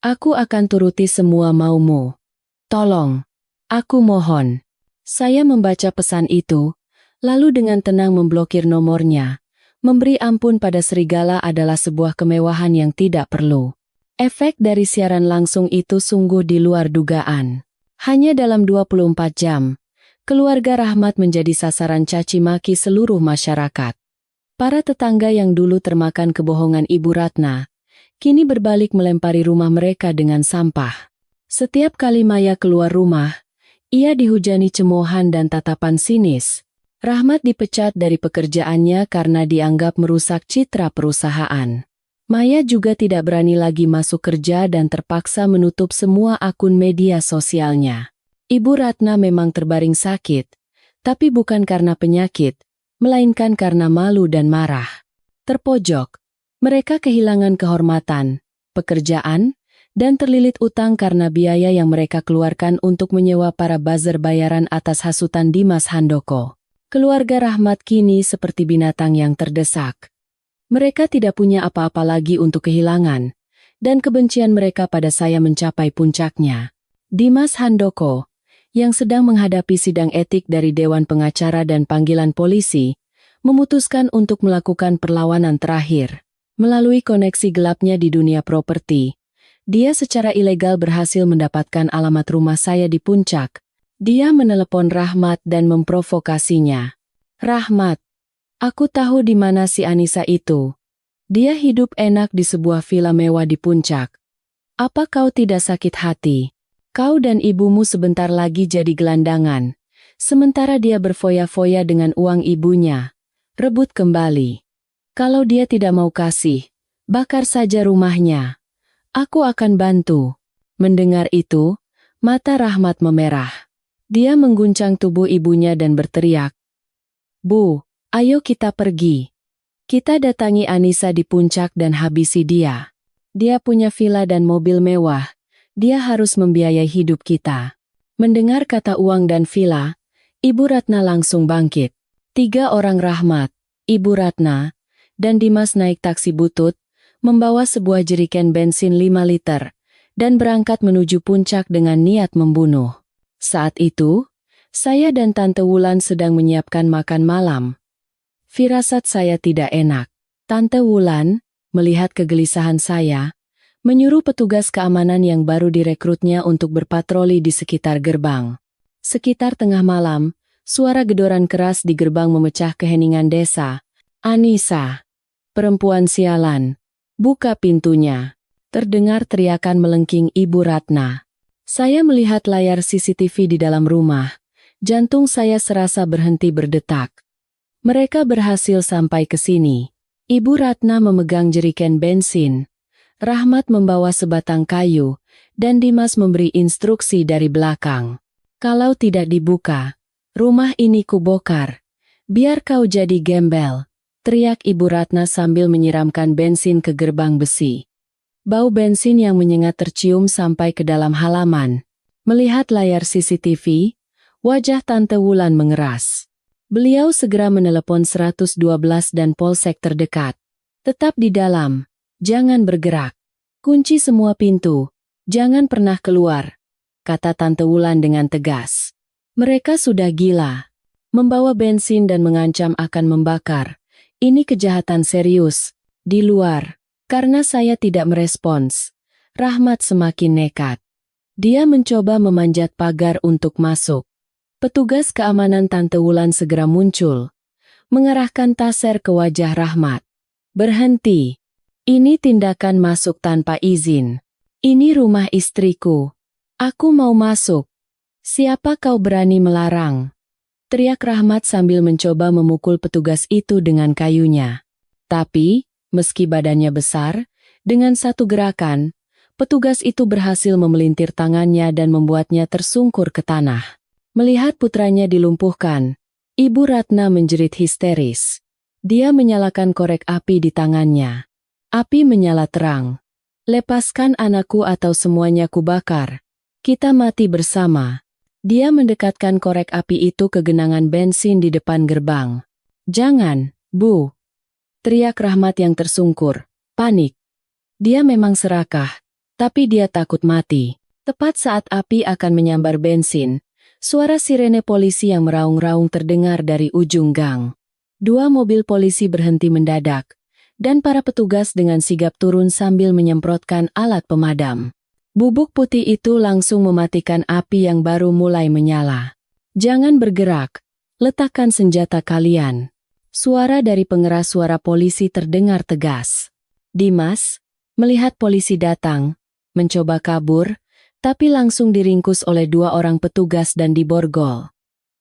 Aku akan turuti semua maumu. Tolong. Aku mohon. Saya membaca pesan itu, lalu dengan tenang memblokir nomornya. Memberi ampun pada serigala adalah sebuah kemewahan yang tidak perlu. Efek dari siaran langsung itu sungguh di luar dugaan. Hanya dalam 24 jam, keluarga Rahmat menjadi sasaran caci maki seluruh masyarakat. Para tetangga yang dulu termakan kebohongan Ibu Ratna, kini berbalik melempari rumah mereka dengan sampah. Setiap kali Maya keluar rumah, ia dihujani cemoohan dan tatapan sinis. Rahmat dipecat dari pekerjaannya karena dianggap merusak citra perusahaan. Maya juga tidak berani lagi masuk kerja dan terpaksa menutup semua akun media sosialnya. Ibu Ratna memang terbaring sakit, tapi bukan karena penyakit, melainkan karena malu dan marah. Terpojok, mereka kehilangan kehormatan, pekerjaan, dan terlilit utang karena biaya yang mereka keluarkan untuk menyewa para buzzer bayaran atas hasutan Dimas Handoko. Keluarga Rahmat kini seperti binatang yang terdesak. Mereka tidak punya apa-apa lagi untuk kehilangan, dan kebencian mereka pada saya mencapai puncaknya. Dimas Handoko, yang sedang menghadapi sidang etik dari Dewan Pengacara dan panggilan polisi, memutuskan untuk melakukan perlawanan terakhir. Melalui koneksi gelapnya di dunia properti, dia secara ilegal berhasil mendapatkan alamat rumah saya di Puncak. Dia menelepon Rahmat dan memprovokasinya. Rahmat, aku tahu di mana si Anissa itu. Dia hidup enak di sebuah villa mewah di Puncak. Apa kau tidak sakit hati? Kau dan ibumu sebentar lagi jadi gelandangan, sementara dia berfoya-foya dengan uang ibunya. Rebut kembali. Kalau dia tidak mau kasih, Bakar saja rumahnya. Aku akan bantu. Mendengar itu, mata Rahmat memerah. Dia mengguncang tubuh ibunya dan berteriak, "Bu, ayo kita pergi. Kita datangi Anissa di puncak dan habisi dia. Dia punya villa dan mobil mewah. Dia harus membiayai hidup kita." Mendengar kata uang dan villa, Ibu Ratna langsung bangkit. 3 orang Rahmat, Ibu Ratna, dan Dimas naik taksi butut, membawa sebuah jeriken bensin 5 liter, dan berangkat menuju puncak dengan niat membunuh. Saat itu, saya dan Tante Wulan sedang menyiapkan makan malam. Firasat saya tidak enak. Tante Wulan, melihat kegelisahan saya, menyuruh petugas keamanan yang baru direkrutnya untuk berpatroli di sekitar gerbang. Sekitar tengah malam, suara gedoran keras di gerbang memecah keheningan desa. "Anissa, perempuan sialan, buka pintunya!" Terdengar teriakan melengking Ibu Ratna. Saya melihat layar CCTV di dalam rumah. Jantung saya serasa berhenti berdetak. Mereka berhasil sampai ke sini. Ibu Ratna memegang jeriken bensin. Rahmat membawa sebatang kayu, dan Dimas memberi instruksi dari belakang. "Kalau tidak dibuka, rumah ini kubokar. Biar kau jadi gembel," teriak Ibu Ratna sambil menyiramkan bensin ke gerbang besi. Bau bensin yang menyengat tercium sampai ke dalam halaman. Melihat layar CCTV, wajah Tante Wulan mengeras. Beliau segera menelepon 112 dan polsek terdekat. "Tetap di dalam. Jangan bergerak. Kunci semua pintu. Jangan pernah keluar," kata Tante Wulan dengan tegas. Mereka sudah gila. Membawa bensin dan mengancam akan membakar. Ini kejahatan serius. Di luar, karena saya tidak merespons, Rahmat semakin nekat. Dia mencoba memanjat pagar untuk masuk. Petugas keamanan Tante Wulan segera muncul, mengarahkan taser ke wajah Rahmat. "Berhenti. Ini tindakan masuk tanpa izin. Ini rumah istriku. Aku mau masuk. Siapa kau berani melarang?" teriak Rahmat sambil mencoba memukul petugas itu dengan kayunya. Tapi, meski badannya besar, dengan satu gerakan, petugas itu berhasil memelintir tangannya dan membuatnya tersungkur ke tanah. Melihat putranya dilumpuhkan, Ibu Ratna menjerit histeris. Dia menyalakan korek api di tangannya. Api menyala terang. "Lepaskan anakku atau semuanya kubakar. Kita mati bersama." Dia mendekatkan korek api itu ke genangan bensin di depan gerbang. "Jangan, Bu!" teriak Rahmat yang tersungkur, panik. Dia memang serakah, tapi dia takut mati. Tepat saat api akan menyambar bensin, suara sirene polisi yang meraung-raung terdengar dari ujung gang. 2 mobil polisi berhenti mendadak, dan para petugas dengan sigap turun sambil menyemprotkan alat pemadam. Bubuk putih itu langsung mematikan api yang baru mulai menyala. "Jangan bergerak, letakkan senjata kalian." Suara dari pengeras suara polisi terdengar tegas. Dimas, melihat polisi datang, mencoba kabur, tapi langsung diringkus oleh 2 orang petugas dan diborgol.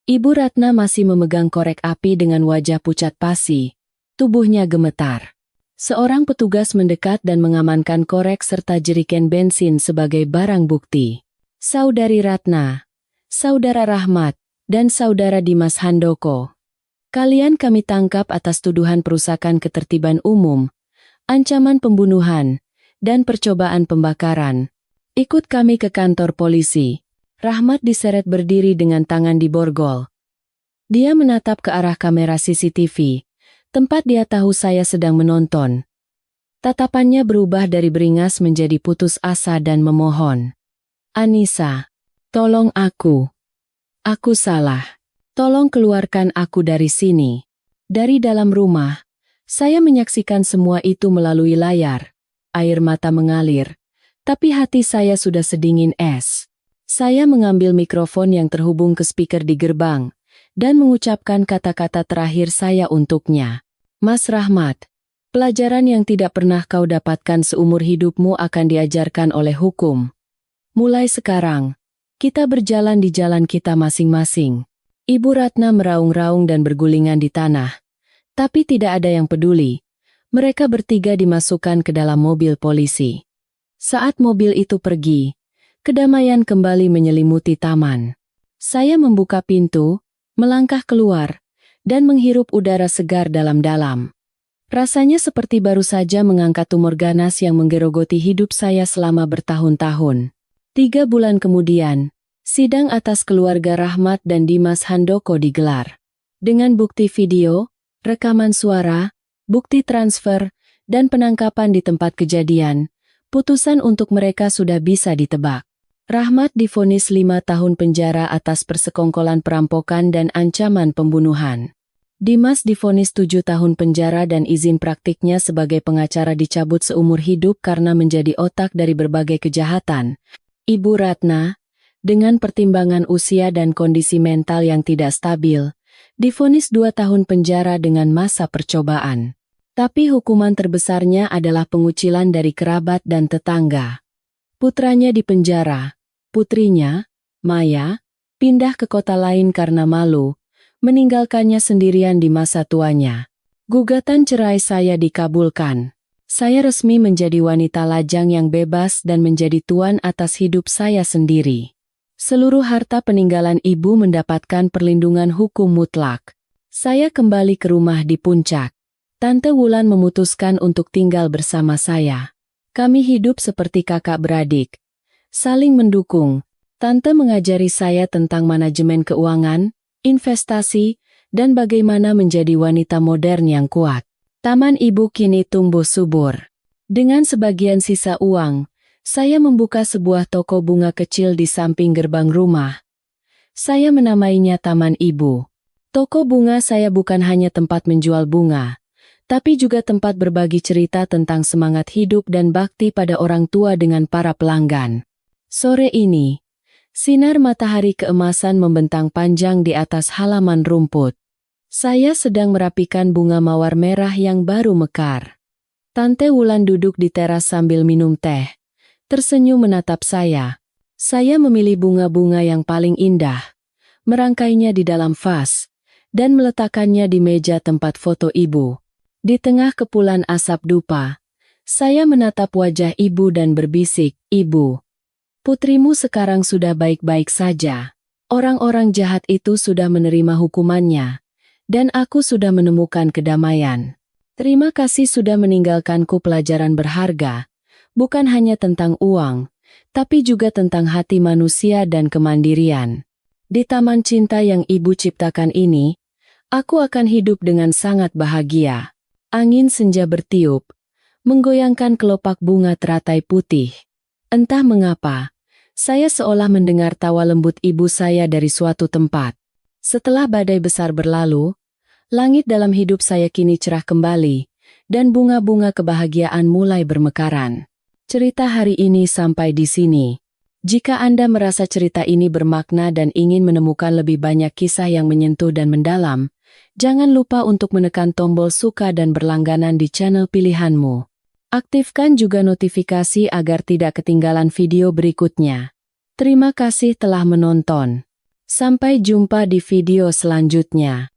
Ibu Ratna masih memegang korek api dengan wajah pucat pasi. Tubuhnya gemetar. Seorang petugas mendekat dan mengamankan korek serta jeriken bensin sebagai barang bukti. "Saudari Ratna, Saudara Rahmat, dan Saudara Dimas Handoko, kalian kami tangkap atas tuduhan perusakan ketertiban umum, ancaman pembunuhan, dan percobaan pembakaran. Ikut kami ke kantor polisi." Rahmat diseret berdiri dengan tangan diborgol. Dia menatap ke arah kamera CCTV, tempat dia tahu saya sedang menonton. Tatapannya berubah dari beringas menjadi putus asa dan memohon. "Anissa, tolong aku. Aku salah. Tolong keluarkan aku dari sini." Dari dalam rumah, saya menyaksikan semua itu melalui layar. Air mata mengalir. Tapi hati saya sudah sedingin es. Saya mengambil mikrofon yang terhubung ke speaker di gerbang, dan mengucapkan kata-kata terakhir saya untuknya. "Mas Rahmat, pelajaran yang tidak pernah kau dapatkan seumur hidupmu akan diajarkan oleh hukum. Mulai sekarang, kita berjalan di jalan kita masing-masing." Ibu Ratna meraung-raung dan bergulingan di tanah. Tapi tidak ada yang peduli. Mereka bertiga dimasukkan ke dalam mobil polisi. Saat mobil itu pergi, kedamaian kembali menyelimuti taman. Saya membuka pintu, melangkah keluar, dan menghirup udara segar dalam-dalam. Rasanya seperti baru saja mengangkat tumor ganas yang menggerogoti hidup saya selama bertahun-tahun. 3 bulan kemudian, sidang atas keluarga Rahmat dan Dimas Handoko digelar. Dengan bukti video, rekaman suara, bukti transfer, dan penangkapan di tempat kejadian, putusan untuk mereka sudah bisa ditebak. Rahmat divonis 5 tahun penjara atas persekongkolan perampokan dan ancaman pembunuhan. Dimas divonis 7 tahun penjara dan izin praktiknya sebagai pengacara dicabut seumur hidup karena menjadi otak dari berbagai kejahatan. Ibu Ratna, dengan pertimbangan usia dan kondisi mental yang tidak stabil, divonis 2 tahun penjara dengan masa percobaan. Tapi hukuman terbesarnya adalah pengucilan dari kerabat dan tetangga. Putranya dipenjara, putrinya, Maya, pindah ke kota lain karena malu, meninggalkannya sendirian di masa tuanya. Gugatan cerai saya dikabulkan. Saya resmi menjadi wanita lajang yang bebas dan menjadi tuan atas hidup saya sendiri. Seluruh harta peninggalan ibu mendapatkan perlindungan hukum mutlak. Saya kembali ke rumah di puncak. Tante Wulan memutuskan untuk tinggal bersama saya. Kami hidup seperti kakak beradik, saling mendukung. Tante mengajari saya tentang manajemen keuangan, investasi, dan bagaimana menjadi wanita modern yang kuat. Taman ibu kini tumbuh subur. Dengan sebagian sisa uang, saya membuka sebuah toko bunga kecil di samping gerbang rumah. Saya menamainya Taman Ibu. Toko bunga saya bukan hanya tempat menjual bunga, tapi juga tempat berbagi cerita tentang semangat hidup dan bakti pada orang tua dengan para pelanggan. Sore ini, sinar matahari keemasan membentang panjang di atas halaman rumput. Saya sedang merapikan bunga mawar merah yang baru mekar. Tante Wulan duduk di teras sambil minum teh, tersenyum menatap saya. Saya memilih bunga-bunga yang paling indah, merangkainya di dalam vas, dan meletakkannya di meja tempat foto ibu. Di tengah kepulan asap dupa, saya menatap wajah ibu dan berbisik, "Ibu, putrimu sekarang sudah baik-baik saja. Orang-orang jahat itu sudah menerima hukumannya, dan aku sudah menemukan kedamaian. Terima kasih sudah meninggalkanku pelajaran berharga, bukan hanya tentang uang, tapi juga tentang hati manusia dan kemandirian. Di taman cinta yang ibu ciptakan ini, aku akan hidup dengan sangat bahagia." Angin senja bertiup, menggoyangkan kelopak bunga teratai putih. Entah mengapa, saya seolah mendengar tawa lembut ibu saya dari suatu tempat. Setelah badai besar berlalu, langit dalam hidup saya kini cerah kembali, dan bunga-bunga kebahagiaan mulai bermekaran. Cerita hari ini sampai di sini. Jika Anda merasa cerita ini bermakna dan ingin menemukan lebih banyak kisah yang menyentuh dan mendalam, jangan lupa untuk menekan tombol suka dan berlangganan di channel pilihanmu. Aktifkan juga notifikasi agar tidak ketinggalan video berikutnya. Terima kasih telah menonton. Sampai jumpa di video selanjutnya.